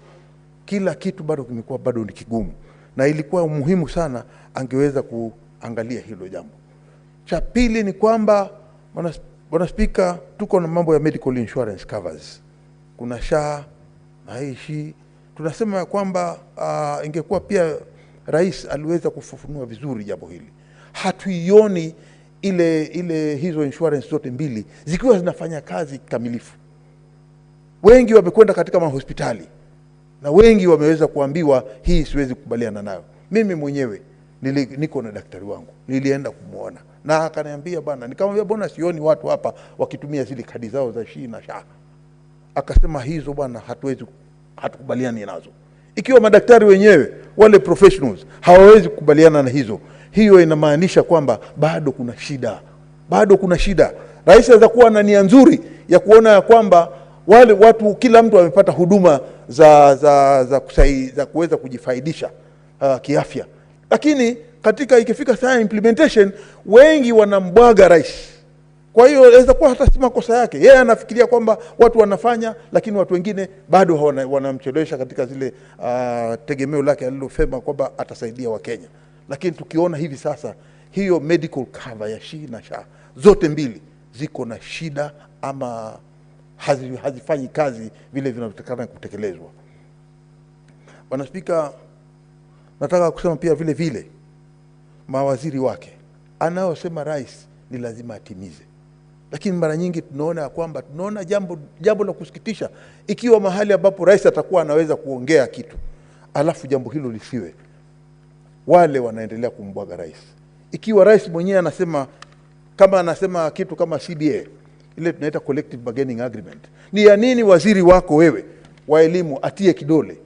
Kila kitu bado kimekuwa bado ni kigumu, na ilikuwa muhimu sana angeweza kuangalia hilo jambo. Cha pili ni kwamba Bwana Spika, tuko na mambo ya medical insurance covers. Kuna SHA na hii tunasema kwamba ingekuwa pia rais aliweza kufafanua vizuri jambo hili. Hatuioni ile hizo insurance zote mbili zikiwa zinafanya kazi kamilifu. Wengi wamekwenda katika mahospitali na wengi wameweza kuambiwa hii siwezi kukubaliana nayo. Mimi mwenyewe niko na daktari wangu, nilienda kumuona na akaniambia bwana, nikamwambia bwana, sioni watu hapa wakitumia zile kadi zao za SHI na SHA. Akasema hizo bwana hatukubaliani nazo. Ikiwa madaktari wenyewe wale professionals hawawezi kukubaliana na hiyo inamaanisha kwamba bado kuna shida. Rais anaweza kuwa na nia nzuri ya kuona ya kwamba wale watu, kila mtu amepata huduma za kuweza kujifaidisha kiafya, lakini katika ikifika saa implementation wengi wanambwaga rais. Kwa hiyo inaweza kuwa hata si makosa yake, yeye anafikiria kwamba watu wanafanya, lakini watu wengine bado wanamchelewesha katika zile tegemeo lake alilofema kwamba atasaidia Wakenya. Lakini tukiona hivi sasa hiyo medical cover ya SHI na SHA zote mbili ziko na shida ama hazifanyi kazi vile vinavyotakana kutekelezwa. Bwana Spika, nataka kusema pia vile mawaziri wake anaosema rais ni lazima atimize. Lakini mara nyingi tunaona jambo la kusikitisha, ikiwa mahali ambapo rais atakuwa anaweza kuongea kitu alafu jambo hilo lisiwe, wale wanaendelea kumbwaga rais. Ikiwa rais mwenyewe anasema kitu kama CBA, ile tunaita collective bargaining agreement, ni ya nini waziri wako wewe wa elimu atie kidole?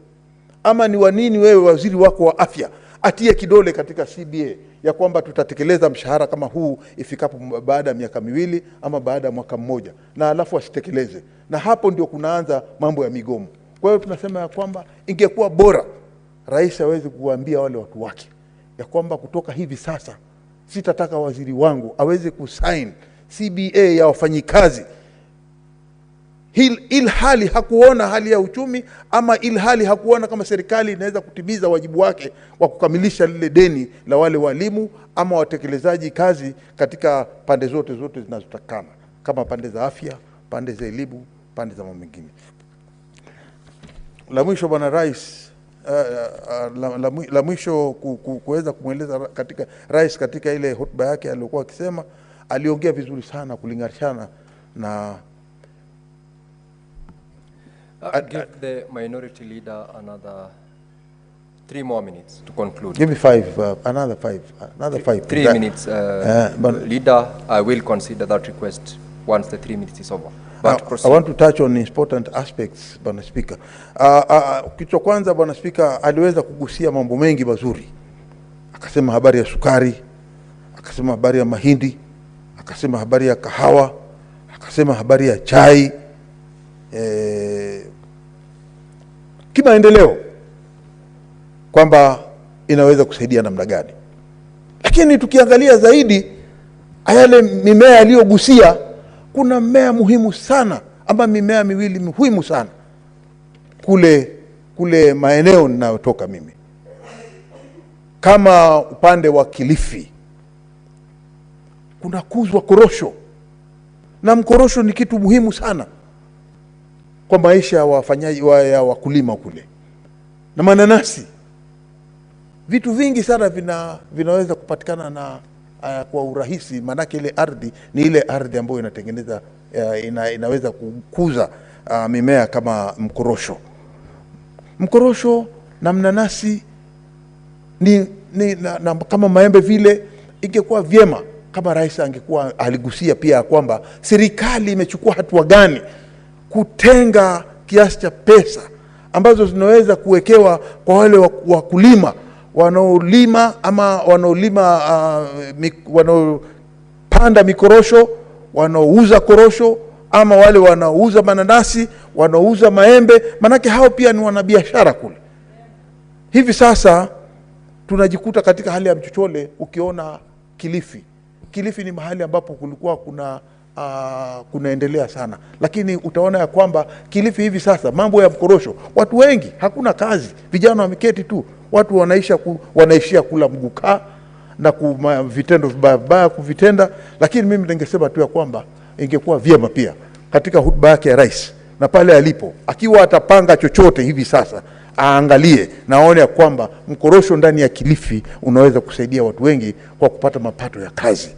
Ama ni wa nini wewe waziri wako wa afya atie kidole katika CBA ya kwamba tutatekeleza mshahara kama huu ifikapo baada ya miaka 2 ama baada ya mwaka mmoja, na alafu asitekeleze? Na hapo ndio kunaanza mambo ya migomo. Kwa hiyo tunasema ya kwamba ingekuwa bora rais aweze kuambia wale watu wake ya kwamba kutoka hivi sasa sitataka waziri wangu aweze kusign CBA ya wafanyikazi ilhali hakuona hali ya uchumi, ama ilhali hakuona kama serikali inaweza kutimiza wajibu wake wa kukamilisha lile deni la wale walimu ama watekelezaji kazi katika pande zote zinazotakana, kama pande za afya, pande za elimu, pande za mambo mengine. La mwisho bwana rais, la mwisho kuweza kumweleza rais katika ile hotuba yake aliyokuwa akisema, aliongea vizuri sana kulinganishana na give the minority leader another 3 more minutes to conclude. Give me 5, another 5. 3 minutes, leader. I will consider that request once the 3 minutes is over. But I want to touch on important aspects, Bwana Speaker. Kitu kwanza, Bwana Speaker, aliweza kugusia mambo mengi mazuri. Akasema habari ya sukari, akasema habari ya mahindi, akasema habari ya kahawa, akasema habari ya chai, kimaendeleo kwamba inaweza kusaidia namna gani. Lakini tukiangalia zaidi yale mimea aliyogusia, kuna mmea muhimu sana, ama mimea miwili muhimu sana kule maeneo ninayotoka mimi. Kama upande wa Kilifi kuna kuzwa korosho, na mkorosho ni kitu muhimu sana kwa maisha ya wakulima kule, na mananasi. Vitu vingi sana vinaweza kupatikana na kwa urahisi, manake ile ardhi ni ile ardhi ambayo inatengeneza inaweza kukuza mimea kama mkorosho na mnanasi na kama maembe vile. Ingekuwa vyema kama rais angekuwa aligusia pia kwamba serikali imechukua hatua gani kutenga kiasi cha pesa ambazo zinaweza kuwekewa kwa wale wakulima wanaolima ama wanaopanda mikorosho, wanaouza korosho, ama wale wanaouza mananasi, wanaouza maembe, manake hao pia ni wanabiashara kule. Hivi sasa tunajikuta katika hali ya mchochole. Ukiona Kilifi ni mahali ambapo kulikuwa kunaendelea sana, lakini utaona ya kwamba Kilifi hivi sasa mambo ya mkorosho, watu wengi hakuna kazi, vijana wameketi tu, watu wanaishia kula mguka na vitendo vibaya kuvitenda. Lakini mimi ningesema tu ya kwamba ingekuwa vyema pia katika hotuba yake ya rais, na pale alipo, akiwa atapanga chochote hivi sasa, aangalie na aone ya kwamba mkorosho ndani ya Kilifi unaweza kusaidia watu wengi kwa kupata mapato ya kazi.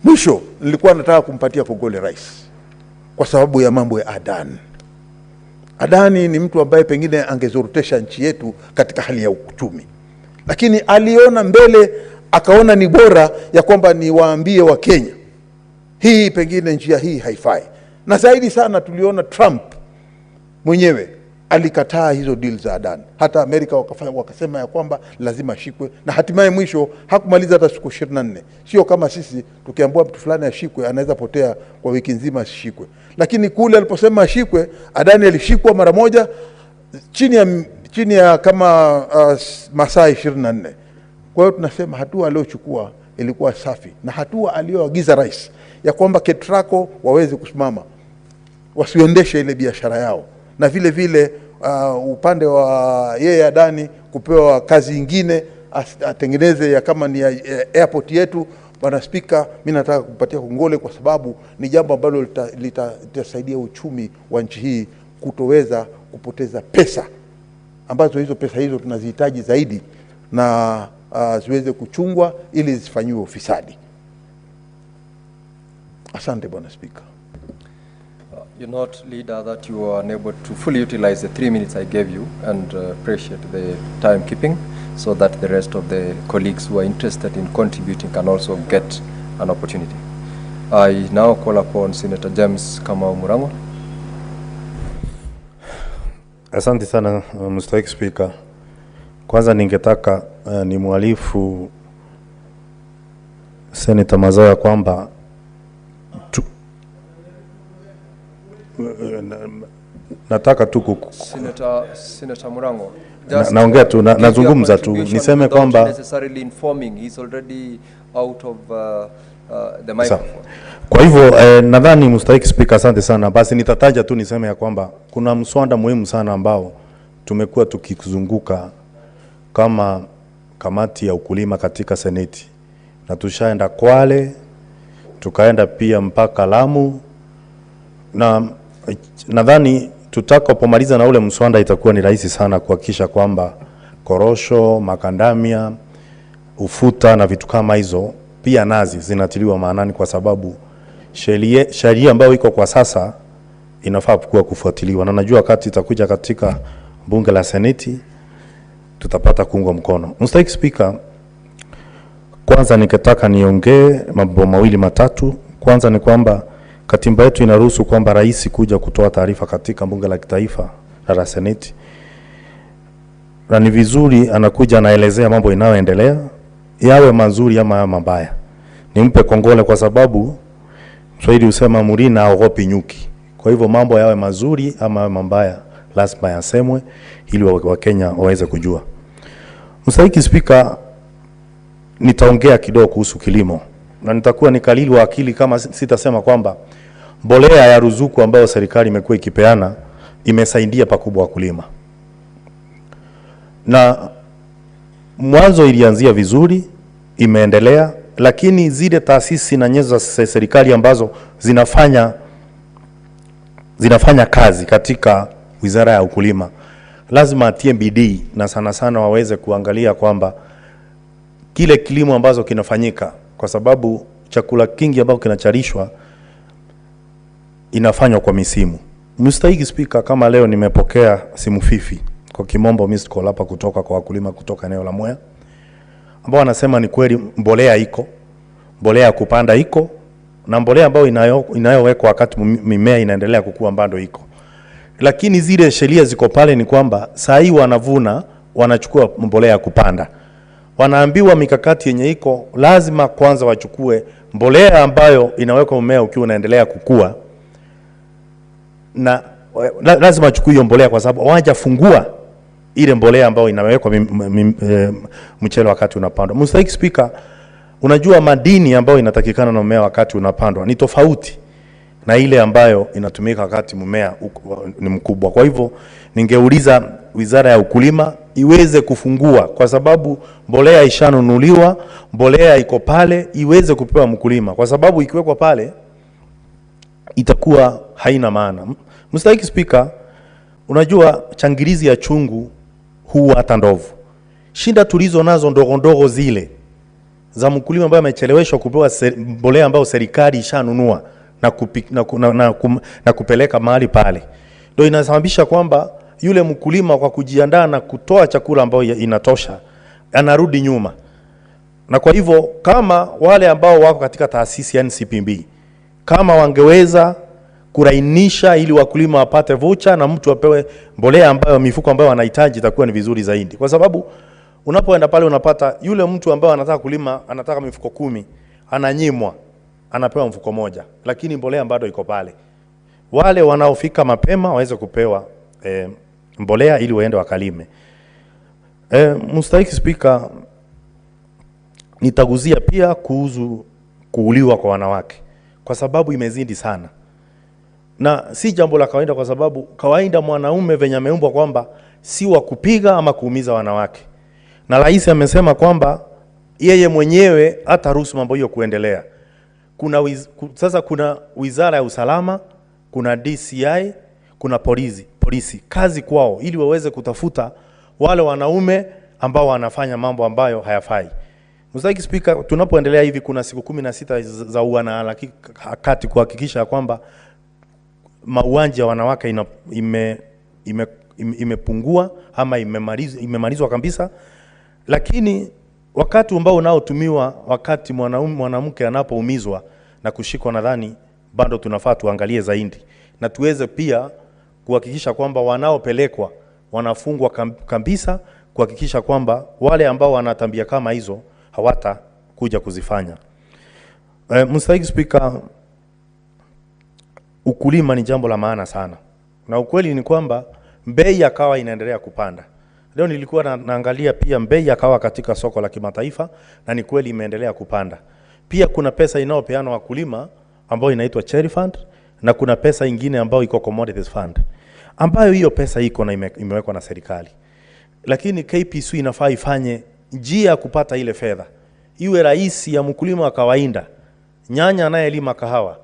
Mwisho, nilikuwa nataka kumpatia pongole rais kwa sababu ya mambo ya Adani. Adani ni mtu ambaye pengine angezorotesha nchi yetu katika hali ya uchumi, lakini aliona mbele, akaona ni bora ya kwamba niwaambie wa Kenya hii pengine njia hii haifai. Na zaidi sana tuliona Trump mwenyewe alikataa hizo deal za Adani. Hata Amerika wakasema ya kwamba lazima ashikwe, na hatimaye mwisho hakumaliza hata siku 24. Sio kama sisi tukiambiwa mtu fulani ashikwe anaweza potea kwa wiki nzima ashikwe. Lakini kule aliposema ashikwe, Adani alishikwa mara moja chini ya kama masaa 24. Kwa hiyo tunasema hatua aliyochukua ilikuwa safi, na hatua aliyoagiza rais ya kwamba KETRACO waweze kusimama, wasiendeshe ile biashara yao, na vile vile upande wa yeye Adani kupewa kazi nyingine atengeneze ya kama ni airport yetu. Bwana Spika, mimi nataka kupatia kongole kwa sababu ni jambo ambalo litasaidia uchumi wa nchi hii kutoweza kupoteza pesa ambazo hizo pesa hizo tunazihitaji zaidi, na ziweze kuchungwa ili zifanywe ufisadi. Asante Bwana Spika. You note, Leader, that you are unable to fully utilize the 3 minutes I gave you, and appreciate the timekeeping so that the rest of the colleagues who are interested in contributing can also get an opportunity. I now call upon Senator James Kamau Murango. Asante sana Mr. Speaker. Kwanza ningetaka ni mwalifu Senator Mazoya kwamba nataka tu Senator Murango, naongea tu nazungumza tu niseme kwamba necessarily informing, he's already out of the microphone. Kwa hivyo nadhani mstahiki Speaker, asante sana. Basi nitataja tu niseme ya kwamba kuna mswada muhimu sana ambao tumekuwa tukizunguka kama kamati ya ukulima katika Seneti, na tushaenda Kwale, tukaenda pia mpaka Lamu, na nadhani tutakapomaliza na ule mswada itakuwa ni rahisi sana kuhakikisha kwamba korosho, makandamia, ufuta na vitu kama hizo, pia nazi zinatiliwa maanani, kwa sababu sheria ambayo iko kwa sasa inafaa kuwa kufuatiliwa, na najua wakati itakuja katika bunge la Seneti tutapata kuungwa mkono. Mr. Speaker, kwanza nikitaka niongee mambo mawili matatu. Kwanza ni kwamba katiba yetu inaruhusu kwamba rais kuja kutoa taarifa katika bunge la kitaifa la Seneti, na ni vizuri anakuja anaelezea mambo inayoendelea, yawe mazuri ama mabaya. Nimpe kongole kwa sababu Swahili husema murina haogopi nyuki. Kwa hivyo mambo yawe mazuri ama mabaya lazima yasemwe ili wa Kenya waweze kujua. Mstahiki Speaker, nitaongea kidogo kuhusu kilimo, na nitakuwa nikalili wa akili kama sitasema kwamba mbolea ya ruzuku ambayo serikali imekuwa ikipeana imesaidia pakubwa wakulima. Na mwanzo ilianzia vizuri, imeendelea, lakini zile taasisi na nyenzo za serikali ambazo zinafanya kazi katika Wizara ya Ukulima lazima atie bidii, na sana sana waweze kuangalia kwamba kile kilimo ambazo kinafanyika, kwa sababu chakula kingi ambao kinacharishwa inafanywa kwa misimu. Mstahiki Speaker, kama leo nimepokea simu fifi, kwa kimombo missed call hapa kutoka kwa wakulima kutoka eneo la Mwea, ambao wanasema ni kweli mbolea iko, mbolea ya kupanda iko, na mbolea ambayo inayowekwa wakati mimea inaendelea kukua bado iko. Lakini zile sheria ziko pale ni kwamba saa hii wanavuna, wanachukua mbolea ya kupanda. Wanaambiwa mikakati yenye iko lazima kwanza wachukue mbolea ambayo inawekwa mmea ukiwa unaendelea kukua, na lazima wachukue hiyo mbolea kwa sababu hawajafungua ile mbolea ambayo inawekwa mchele wakati unapandwa. Mstahiki Speaker, unajua madini ambayo inatakikana na mmea wakati unapandwa ni tofauti na ile ambayo inatumika wakati mmea ni mkubwa. Kwa hivyo ningeuliza Wizara ya Ukulima iweze kufungua, kwa sababu mbolea ishanunuliwa, mbolea iko pale, iweze kupewa mkulima, kwa sababu ikiwekwa pale itakuwa haina maana. Mstahiki Speaker, unajua changirizi ya chungu huwa hata ndovu. Shinda tulizo nazo ndogo ndogo zile za mkulima ambaye amecheleweshwa kupewa mbolea ambayo serikali ishanunua na kupeleka mahali pale, ndio inasababisha kwamba yule mkulima kwa kujiandaa na kutoa chakula ambayo inatosha anarudi nyuma. Na kwa hivyo kama wale ambao wako katika taasisi ya NCPB kama wangeweza kurainisha ili wakulima wapate voucher na mtu apewe mbolea ambayo mifuko ambayo wanahitaji, itakuwa ni vizuri zaidi. Kwa sababu unapoenda pale unapata yule mtu ambaye anataka kulima anataka mifuko 10, ananyimwa, anapewa mfuko moja, lakini mbolea bado iko pale. Wale wanaofika mapema waweze kupewa mbolea ili waende wakalime. Mstahiki Speaker, nitaguzia pia kuhusu kuuliwa kwa wanawake kwa sababu imezidi sana. Na si jambo la kawaida, kwa sababu kawaida mwanaume venye ameumbwa kwamba si wa kupiga ama kuumiza wanawake. Na rais amesema kwamba yeye mwenyewe hata ruhusu mambo hiyo kuendelea. Sasa kuna wizara ya usalama, kuna DCI, kuna polisi. Kazi kwao ili waweze kutafuta wale wanaume ambao wanafanya mambo ambayo hayafai. Mstahiki Speaker, tunapoendelea hivi kuna siku 16 za wanaharakati kuhakikisha kwamba mauaji ya wanawake imepungua ama imemalizwa kabisa. Lakini wakati ambao unaotumiwa wakati mwanamke anapoumizwa na kushikwa, nadhani bado tunafaa tuangalie zaidi na tuweze pia kuhakikisha kwamba wanaopelekwa wanafungwa kabisa, kuhakikisha kwamba wale ambao wanatambia kama hizo hawata kuja kuzifanya. Mstahiki Speaker, ukulima ni jambo la maana sana. Na ukweli ni kwamba bei ya kahawa inaendelea kupanda. Leo nilikuwa naangalia pia bei ya kahawa katika soko la kimataifa, na ni kweli imeendelea kupanda. Pia kuna pesa inayopeanwa wakulima ambayo inaitwa cherry fund, na kuna pesa ingine ambayo iko commodities fund, ambayo hiyo pesa iko na imewekwa na serikali. Lakini KPC inafaa ifanye njia ya kupata ile fedha iwe rahisi ya mkulima wa kawaida, nyanya anayelima kahawa,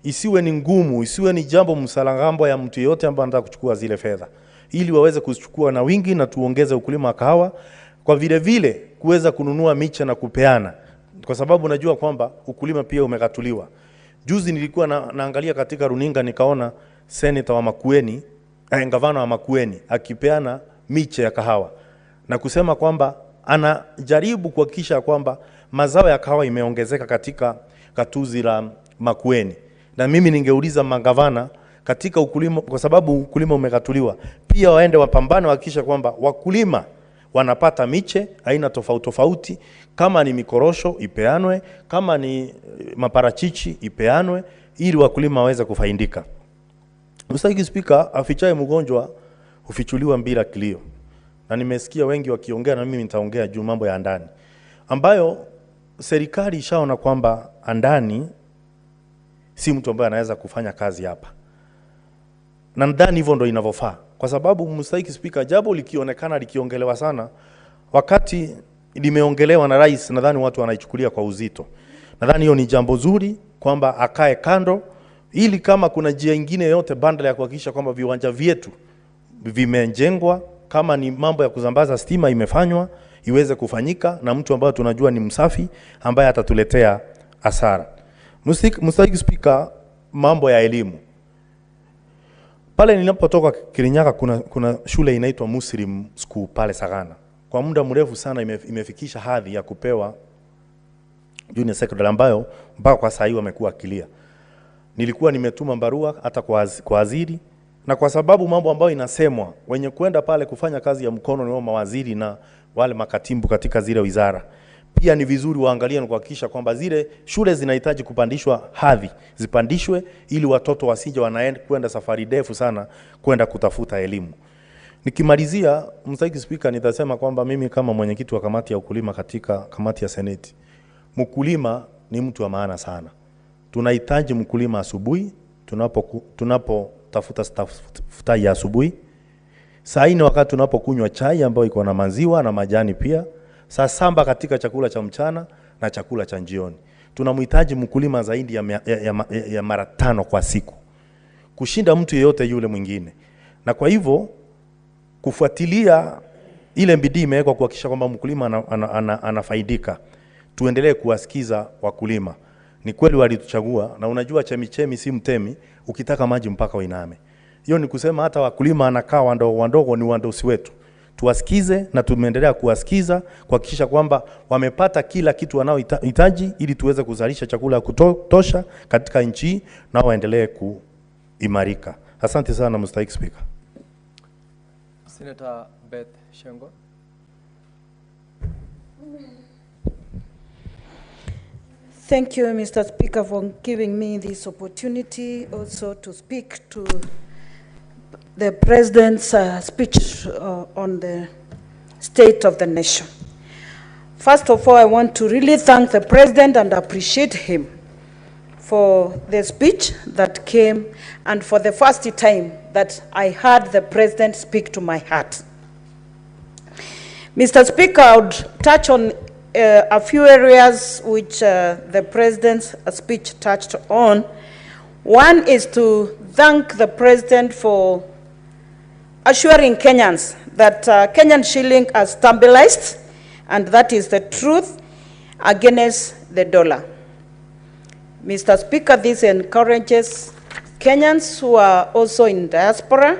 isiwe ni ngumu, isiwe ni jambo msalangambo ya mtu yeyote ambaye anataka kuchukua zile fedha, ili waweze kuchukua na wingi na tuongeze ukulima wa kahawa, kwa vile kuweza kununua miche na kupeana, kwa sababu najua kwamba ukulima pia umekatuliwa. Juzi nilikuwa naangalia katika runinga, nikaona senator wa Makueni, gavana wa Makueni akipeana miche ya kahawa na kusema kwamba anajaribu kuhakikisha kwamba mazao ya kahawa imeongezeka katika katuzi la Makueni. Na mimi ningeuliza magavana katika ukulima, kwa sababu ukulima umekatuliwa, pia waende wapambane wahakikisha kwamba wakulima wanapata miche aina tofauti, kama ni mikorosho ipeanwe, kama ni maparachichi ipeanwe, ili wakulima waweze kufaidika. Mstahiki Speaker, afichaye mgonjwa hufichuliwa bila kilio. Na nimesikia wengi wakiongea, na mimi nitaongea juu mambo ya ndani ambayo serikali ishaona kwamba ndani si mtu ambaye anaweza kufanya kazi hapa. Na ndani hivyo ndio inavyofaa, kwa sababu Mstahiki Speaker, jambo likionekana likiongelewa sana, wakati limeongelewa na rais, nadhani watu wanaichukulia kwa uzito. Nadhani hiyo ni jambo zuri kwamba akae kando, ili kama kuna njia nyingine yote bandala ya kuhakikisha kwamba viwanja vyetu vimejengwa, kama ni mambo ya kusambaza stima imefanywa, iweze kufanyika na mtu ambaye tunajua ni msafi, ambaye atatuletea hasara. Mstahiki Speaker, mambo ya elimu. Pale ninapotoka Kirinyaga kuna shule inaitwa Muslim School pale Sagana. Kwa muda mrefu sana imefikisha hadhi ya kupewa junior secondary, ambayo mpaka kwa sasa hivi wamekuwa kilia. Nilikuwa nimetuma barua hata kwa waziri, na kwa sababu mambo ambayo inasemwa wenye kwenda pale kufanya kazi ya mkono ni mawaziri na wale makatibu katika zile wizara, pia ni vizuri waangalie na kuhakikisha kwamba zile shule zinahitaji kupandishwa hadhi, zipandishwe, ili watoto wasije wanaenda kwenda safari ndefu sana kwenda kutafuta elimu. Nikimalizia, Mstahiki Speaker, nitasema kwamba mimi kama mwenyekiti wa kamati ya ukulima katika kamati ya Seneti, mkulima ni mtu wa maana sana. Tunahitaji mkulima asubuhi tunapotafuta staftahi ya asubuhi, saa 4 wakati tunapokunywa chai ambayo iko na maziwa na majani, pia saa 7 katika chakula cha mchana na chakula cha jioni. Tunamhitaji mkulima zaidi ya mara 5 kwa siku, kushinda mtu yeyote yule mwingine. Na kwa hivyo kufuatilia ile bidii imewekwa kuhakikisha kwamba mkulima anafaidika. Tuendelee kuwasikiza wakulima. Ni kweli walituchagua, na unajua chemichemi si mtemi, ukitaka maji mpaka uiname. Hiyo ni kusema hata wakulima anakaa wandogo ni wandosi wetu. Tuwasikize, na tumeendelea kuwasikiza kuhakikisha kwamba wamepata kila kitu wanaohitaji ili tuweze kuzalisha chakula kutosha katika nchi na waendelee kuimarika. Asante sana Mr. Speaker. Senator Beth Shengo. Thank you, Mr. Speaker, for giving me this opportunity also to speak to the President's speech on the state of the nation. First of all, I want to really thank the President and appreciate him for the speech that came, and for the first time that I heard the President speak to my heart. Mr. Speaker, I would touch on a few areas which the President's speech touched on. One is to thank the President for assuring Kenyans that Kenyan shilling has stabilized, and that is the truth, against the dollar. Mr. Speaker, this encourages Kenyans who are also in diaspora,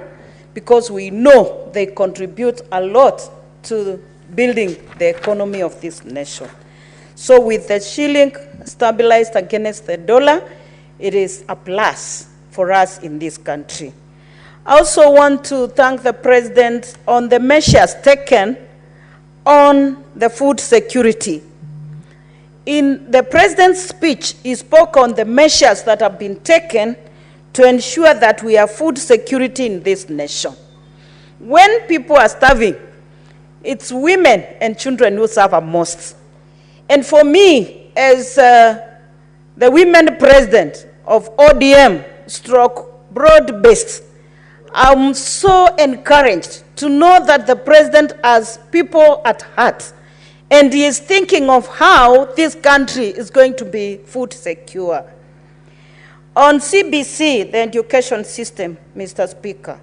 because we know they contribute a lot to building the economy of this nation. So with the shilling stabilized against the dollar, it is a plus for us in this country. I also want to thank the President on the measures taken on the food security. In the President's speech, he spoke on the measures that have been taken to ensure that we have food security in this nation. When people are starving, it's women and children who suffer most. And for me, as the women president of ODM / broad-based, I'm so encouraged to know that the President has people at heart, and he is thinking of how this country is going to be food secure. On CBC, the education system, Mr. Speaker,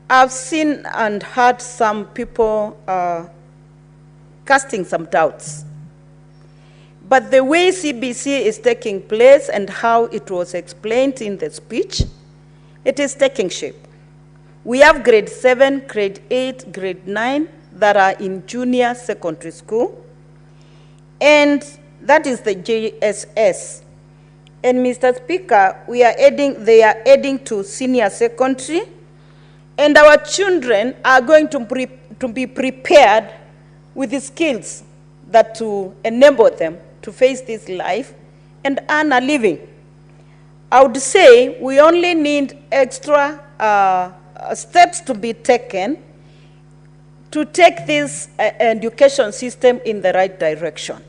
I've seen and heard some people casting some doubts. But the way CBC is taking place and how it was explained in the speech, it is taking shape. We have grade 7, grade 8, grade 9 that are in junior secondary school, and that is the JSS. And Mr. Speaker, they are adding to senior secondary, and our children are going to be prepared with the skills that to enable them to face this life and earn a living. I would say we only need extra steps to be taken to take this education system in the right direction.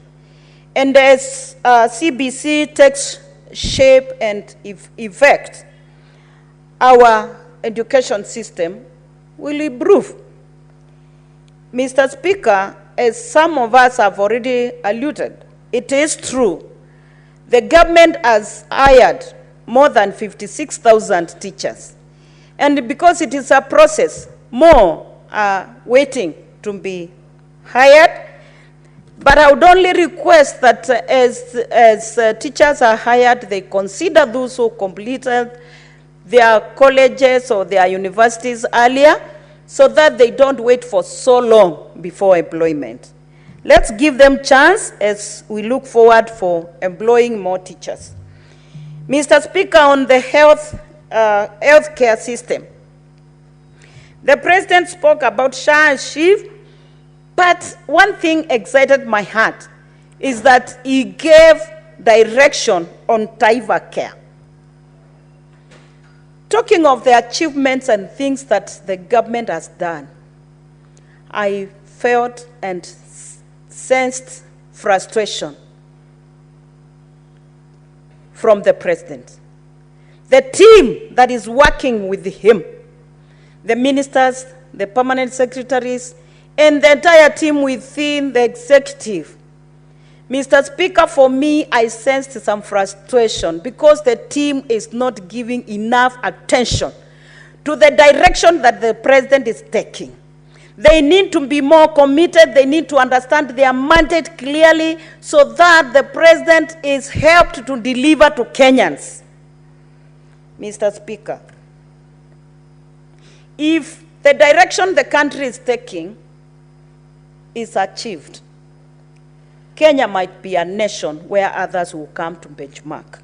And as CBC takes shape and effect, our education system will improve. Mr. Speaker, as some of us have already alluded, it is true. The government has hired more than 56,000 teachers. And because it is a process, more are waiting to be hired. But I would only request that as teachers are hired, they consider those who completed their colleges or their universities earlier, so that they don't wait for so long before employment. Let's give them chance as we look forward for employing more teachers. Mr. Speaker, on the healthcare system, the President spoke about SHA and SHIV, but one thing excited my heart is that he gave direction on Taiva care. Talking of the achievements and things that the government has done, I felt and sensed frustration from the President. The team that is working with him, the ministers, the permanent secretaries, and the entire team within the executive. Mr. Speaker, for me, I sensed some frustration because the team is not giving enough attention to the direction that the president is taking. They need to be more committed. They need to understand their mandate clearly so that the president is helped to deliver to Kenyans. Mr. Speaker, if the direction the country is taking is achieved, Kenya might be a nation where others will come to benchmark.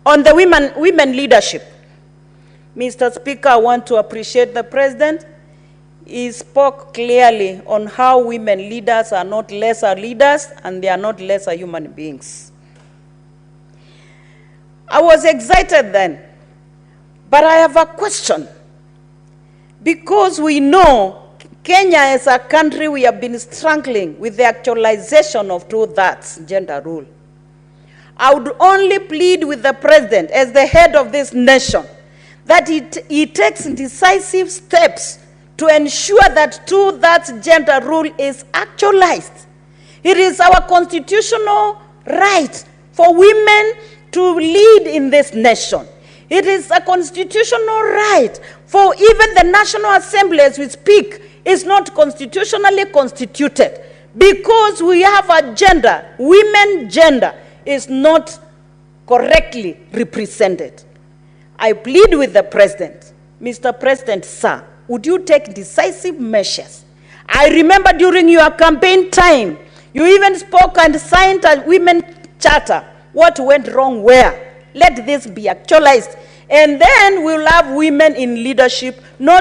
On the women leadership, Mr. Speaker, I want to appreciate the president. He spoke clearly on how women leaders are not lesser leaders and they are not lesser human beings. I was excited then, but I have a question. Because we know Kenya as a country, we have been struggling with the actualization of 2/3 gender rule. I would only plead with the president as the head of this nation that he takes decisive steps to ensure that 2/3 gender rule is actualized. It is our constitutional right for women to lead in this nation. It is a constitutional right for even the National Assembly, as we speak, is not constitutionally constituted because we have a gender, women gender is not correctly represented. I plead with the president, Mr. President, sir, would you take decisive measures? I remember during your campaign time, you even spoke and signed a women charter. What went wrong where? Let this be actualized. And then we'll have women in leadership. No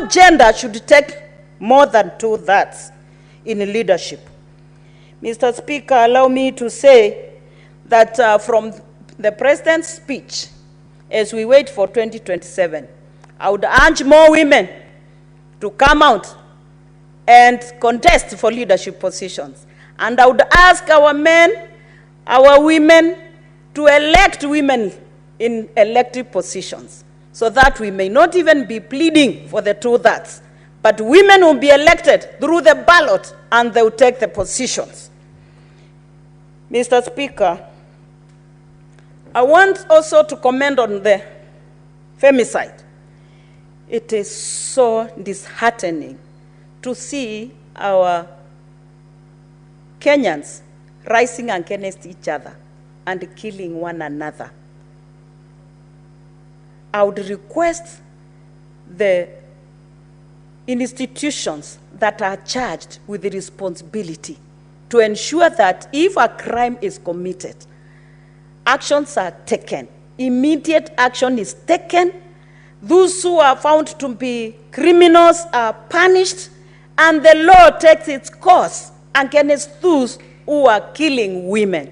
gender should take more than 2/3 in leadership. Mr. Speaker, allow me to say that from the president's speech, as we wait for 2027, I would urge more women to come out and contest for leadership positions. And I would ask our men, our women, to elect women in elective positions so that we may not even be pleading for the 2/3, but women will be elected through the ballot and they will take the positions. Mr. Speaker, I want also to comment on the femicide. It is so disheartening to see our Kenyans rising against each other and killing one another. I would request the institutions that are charged with the responsibility to ensure that if a crime is committed, actions are taken. Immediate action is taken. Those who are found to be criminals are punished, and the law takes its course against those who are killing women.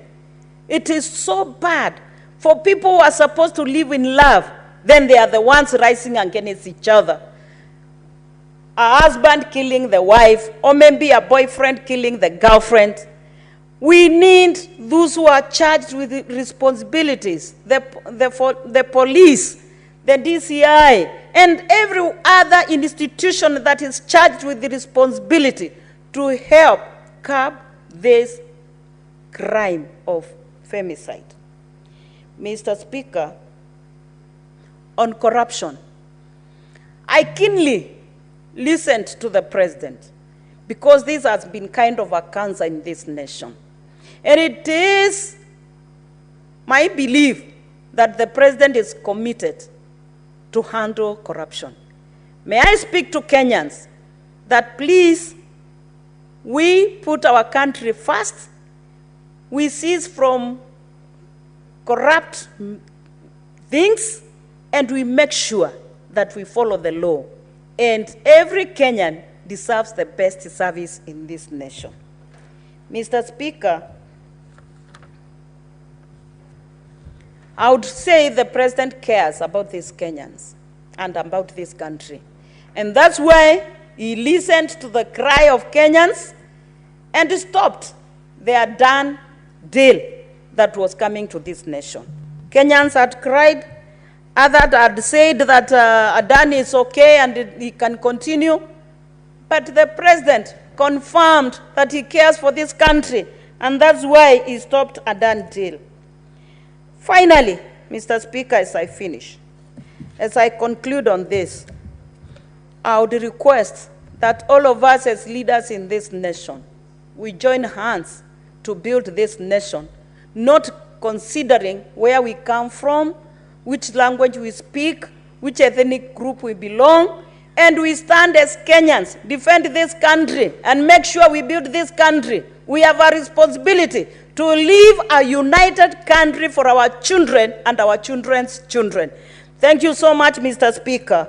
It is so bad for people who are supposed to live in love, then they are the ones rising against each other. A husband killing the wife, or maybe a boyfriend killing the girlfriend. We need those who are charged with the responsibilities, the police, the DCI, and every other institution that is charged with the responsibility to help curb this crime of femicide. Mr. Speaker, on corruption, I keenly listened to the president because this has been kind of a cancer in this nation. And it is my belief that the president is committed to handle corruption. May I speak to Kenyans that please, we put our country first, we cease from corrupt things, and we make sure that we follow the law. And every Kenyan deserves the best service in this nation. Mr. Speaker, I would say the president cares about these Kenyans and about this country. And that's why he listened to the cry of Kenyans and stopped the Adan deal that was coming to this nation. Kenyans had cried, others had said that Adan is okay and he can continue, but the president confirmed that he cares for this country, and that's why he stopped Adan deal. Finally, Mr. Speaker, as I finish, as I conclude on this, I would request that all of us as leaders in this nation, we join hands to build this nation, not considering where we come from, which language we speak, which ethnic group we belong, and we stand as Kenyans, defend this country, and make sure we build this country. We have a responsibility to leave a united country for our children and our children's children. Thank you so much, Mr. Speaker.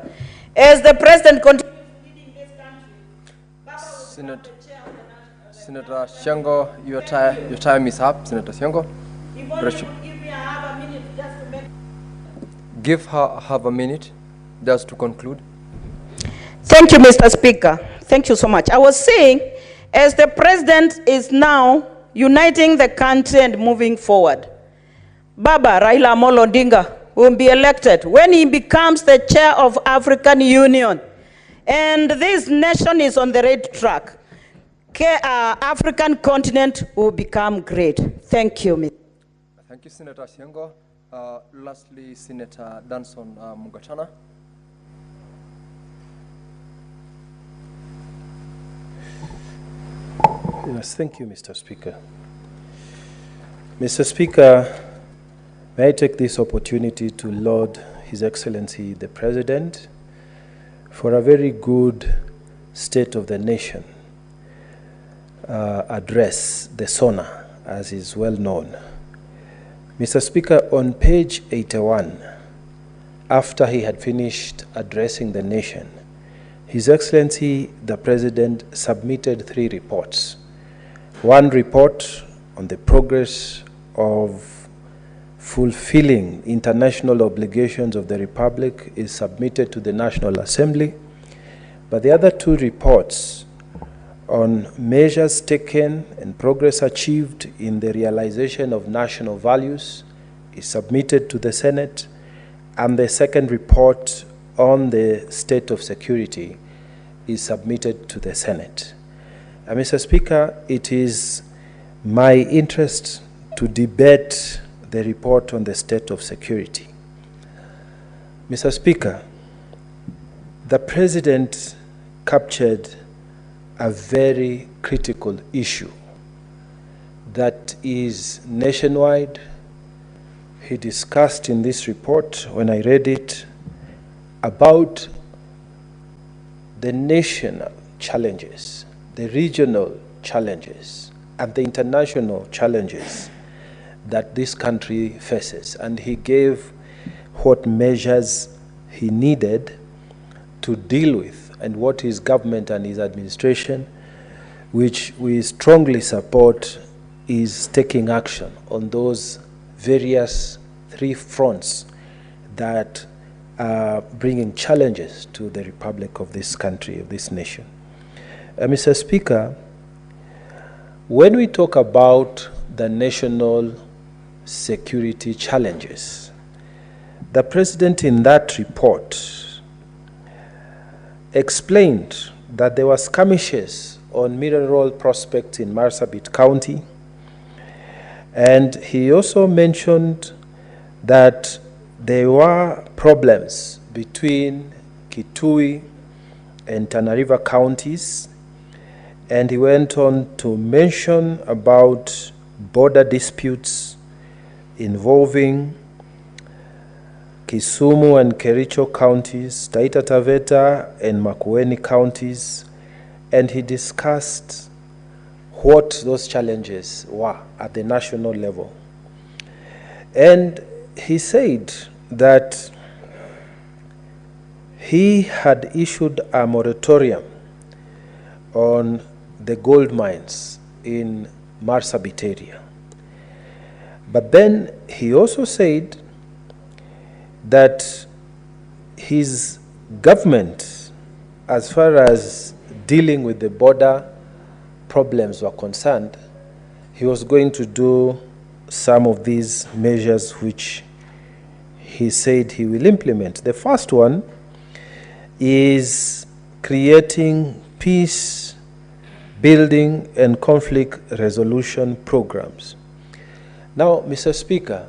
As the President continues leading this country, Senator Shango, your time is up. Senator Shango. Give her half a minute just to conclude. Thank you, Mr. Speaker. Thank you so much. I was saying, as the President is now uniting the country and moving forward, Baba Raila Odinga will be elected when he becomes the chair of African Union. And this nation is on the right track. African continent will become great. Thank you. Thank you, Senator Shango. Lastly, Senator Danson Mugatana. Yes, thank you, Mr. Speaker. Mr. Speaker, may I take this opportunity to laud His Excellency the President for a very good State of the Nation address, the SONA, as is well known. Mr. Speaker, on page 81, after he had finished addressing the nation, His Excellency the President submitted 3 reports. One report on the progress of fulfilling international obligations of the Republic is submitted to the National Assembly, but the other 2 reports on measures taken and progress achieved in the realization of national values is submitted to the Senate, and the second report on the state of security is submitted to the Senate. Mr. Speaker, it is my interest to debate the report on the state of security. Mr. Speaker, the President captured a very critical issue that is nationwide. He discussed in this report, when I read it, about the national challenges, the regional challenges, and the international challenges that this country faces. And he gave what measures he needed to deal with and what his government and his administration, which we strongly support, is taking action on those various 3 fronts that are bringing challenges to the Republic of this country, of this nation. Mr. Speaker, when we talk about the national security challenges, the President in that report explained that there were skirmishes on mineral prospects in Marsabit County, and he also mentioned that there were problems between Kitui and Tana River counties, and he went on to mention about border disputes involving Kisumu and Kericho counties, Taita Taveta and Makwiny counties, and he discussed what those challenges were at the national level. And he said that he had issued a moratorium on the gold mines in Marsabit area. But then he also said that his government, as far as dealing with the border problems were concerned, he was going to do some of these measures which he said he will implement. The first one is creating peace building and conflict resolution programs. Now, Mr. Speaker,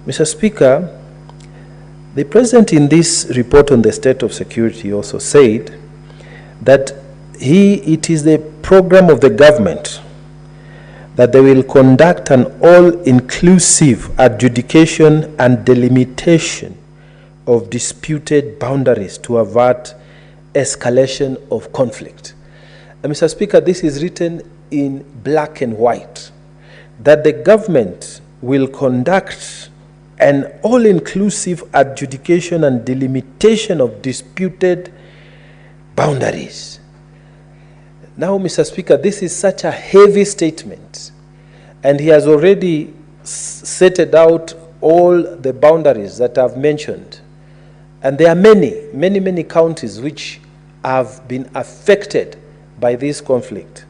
Mr. Speaker, the President in this report on the state of security also said that it is the program of the government that they will conduct an all-inclusive adjudication and delimitation of disputed boundaries to avert escalation of conflict. And Mr. Speaker, this is written in black and white, that the government will conduct an all-inclusive adjudication and delimitation of disputed boundaries. Now, Mr. Speaker, this is such a heavy statement, and he has already set out all the boundaries that I've mentioned. And there are many counties which have been affected by this conflict.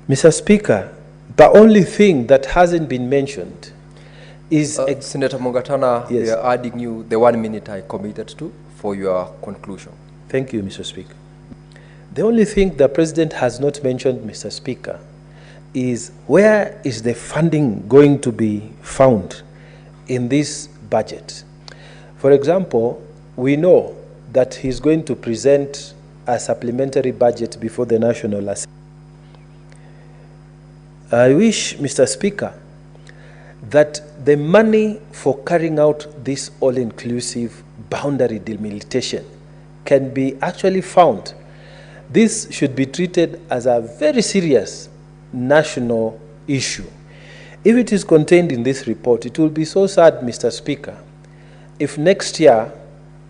Mr. Speaker, the only thing that hasn't been mentioned is... Senator Mungatana, yes, we are adding you the 1 minute I committed to for your conclusion. Thank you, Mr. Speaker. The only thing the President has not mentioned, Mr. Speaker, is where is the funding going to be found in this budget? For example, we know that he's going to present a supplementary budget before the National Assembly. I wish, Mr. Speaker, that the money for carrying out this all-inclusive boundary delimitation can be actually found. This should be treated as a very serious national issue. If it is contained in this report, it will be so sad, Mr. Speaker, if next year,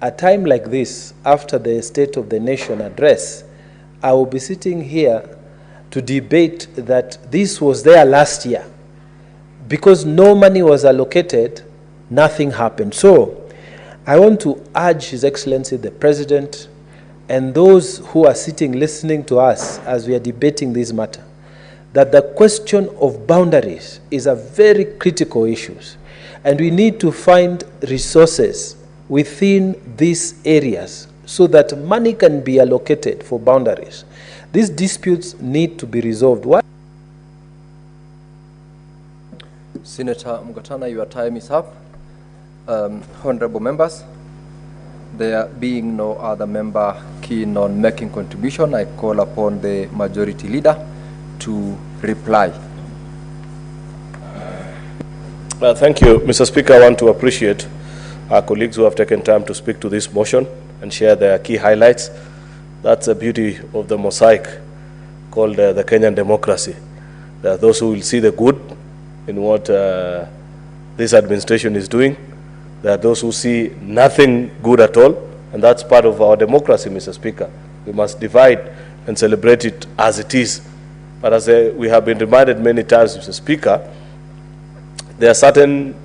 a time like this, after the State of the Nation address, I will be sitting here to debate that this was there last year. Because no money was allocated, nothing happened. So, I want to urge His Excellency the President and those who are sitting listening to us as we are debating this matter, that the question of boundaries is a very critical issue, and we need to find resources within these areas so that money can be allocated for boundaries. These disputes need to be resolved. Why? Senator Mungatana, your time is up. Honorable members, there being no other member keen on making contribution, I call upon the majority leader to reply. Thank you, Mr. Speaker. I want to appreciate our colleagues who have taken time to speak to this motion and share their key highlights. That's the beauty of the mosaic called the Kenyan democracy. There are those who will see the good in what this administration is doing. There are those who see nothing good at all, and that's part of our democracy, Mr. Speaker. We must divide and celebrate it as it is. But as we have been reminded many times, Mr. Speaker, there are certain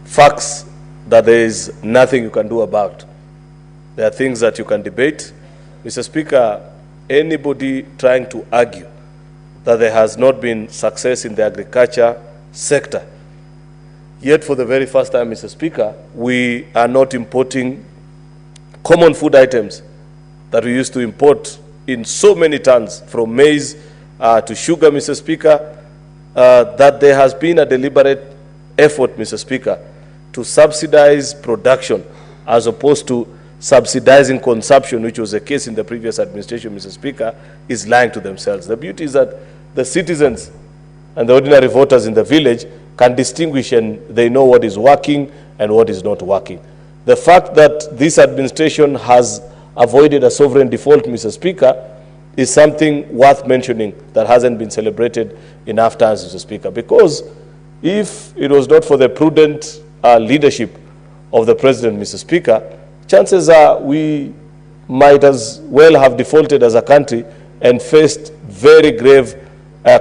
facts that there is nothing you can do about. There are things that you can debate. Mr. Speaker, anybody trying to argue that there has not been success in the agriculture sector, yet for the very first time, Mr. Speaker, we are not importing common food items that we used to import in so many tons, from maize to sugar, Mr. Speaker, that there has been a deliberate effort, Mr. Speaker, to subsidize production as opposed to subsidizing consumption, which was the case in the previous administration, Mr. Speaker, is lying to themselves. The beauty is that the citizens and the ordinary voters in the village can distinguish, and they know what is working and what is not working. The fact that this administration has avoided a sovereign default, Mr. Speaker, is something worth mentioning that hasn't been celebrated enough times, Mr. Speaker, because if it was not for the prudent leadership of the President, Mr. Speaker, chances are we might as well have defaulted as a country and faced very grave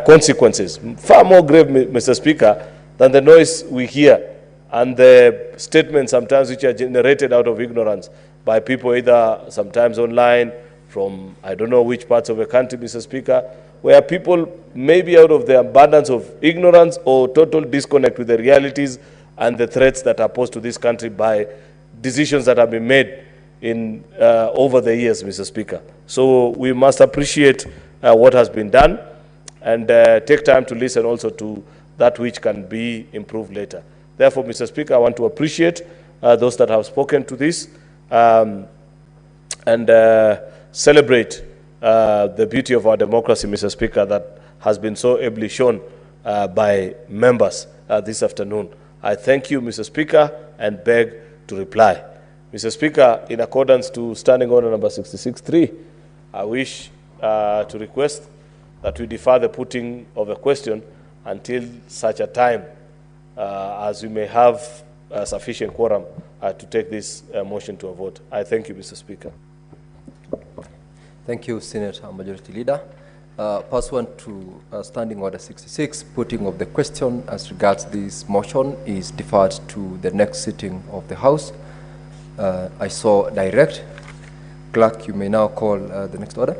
consequences, far more grave, Mr. Speaker, than the noise we hear and the statements sometimes which are generated out of ignorance by people either sometimes online from I don't know which parts of the country, Mr. Speaker, where people maybe out of the abundance of ignorance or total disconnect with the realities and the threats that are posed to this country by decisions that have been made in over the years, Mr. Speaker. So we must appreciate what has been done and take time to listen also to that which can be improved later. Therefore, Mr. Speaker, I want to appreciate those that have spoken to this and celebrate the beauty of our democracy, Mr. Speaker, that has been so ably shown by members this afternoon. I thank you, Mr. Speaker, and beg to reply. Mr. Speaker, in accordance to Standing Order number 66.3, I wish to request that we defer the putting of the question until such a time as we may have sufficient quorum to take this motion to a vote. I thank you, Mr. Speaker. Thank you, Senator Majority Leader. Pursuant to Standing Order 66, putting of the question as regards this motion is deferred to the next sitting of the House. I saw direct. Clerk, you may now call the next order.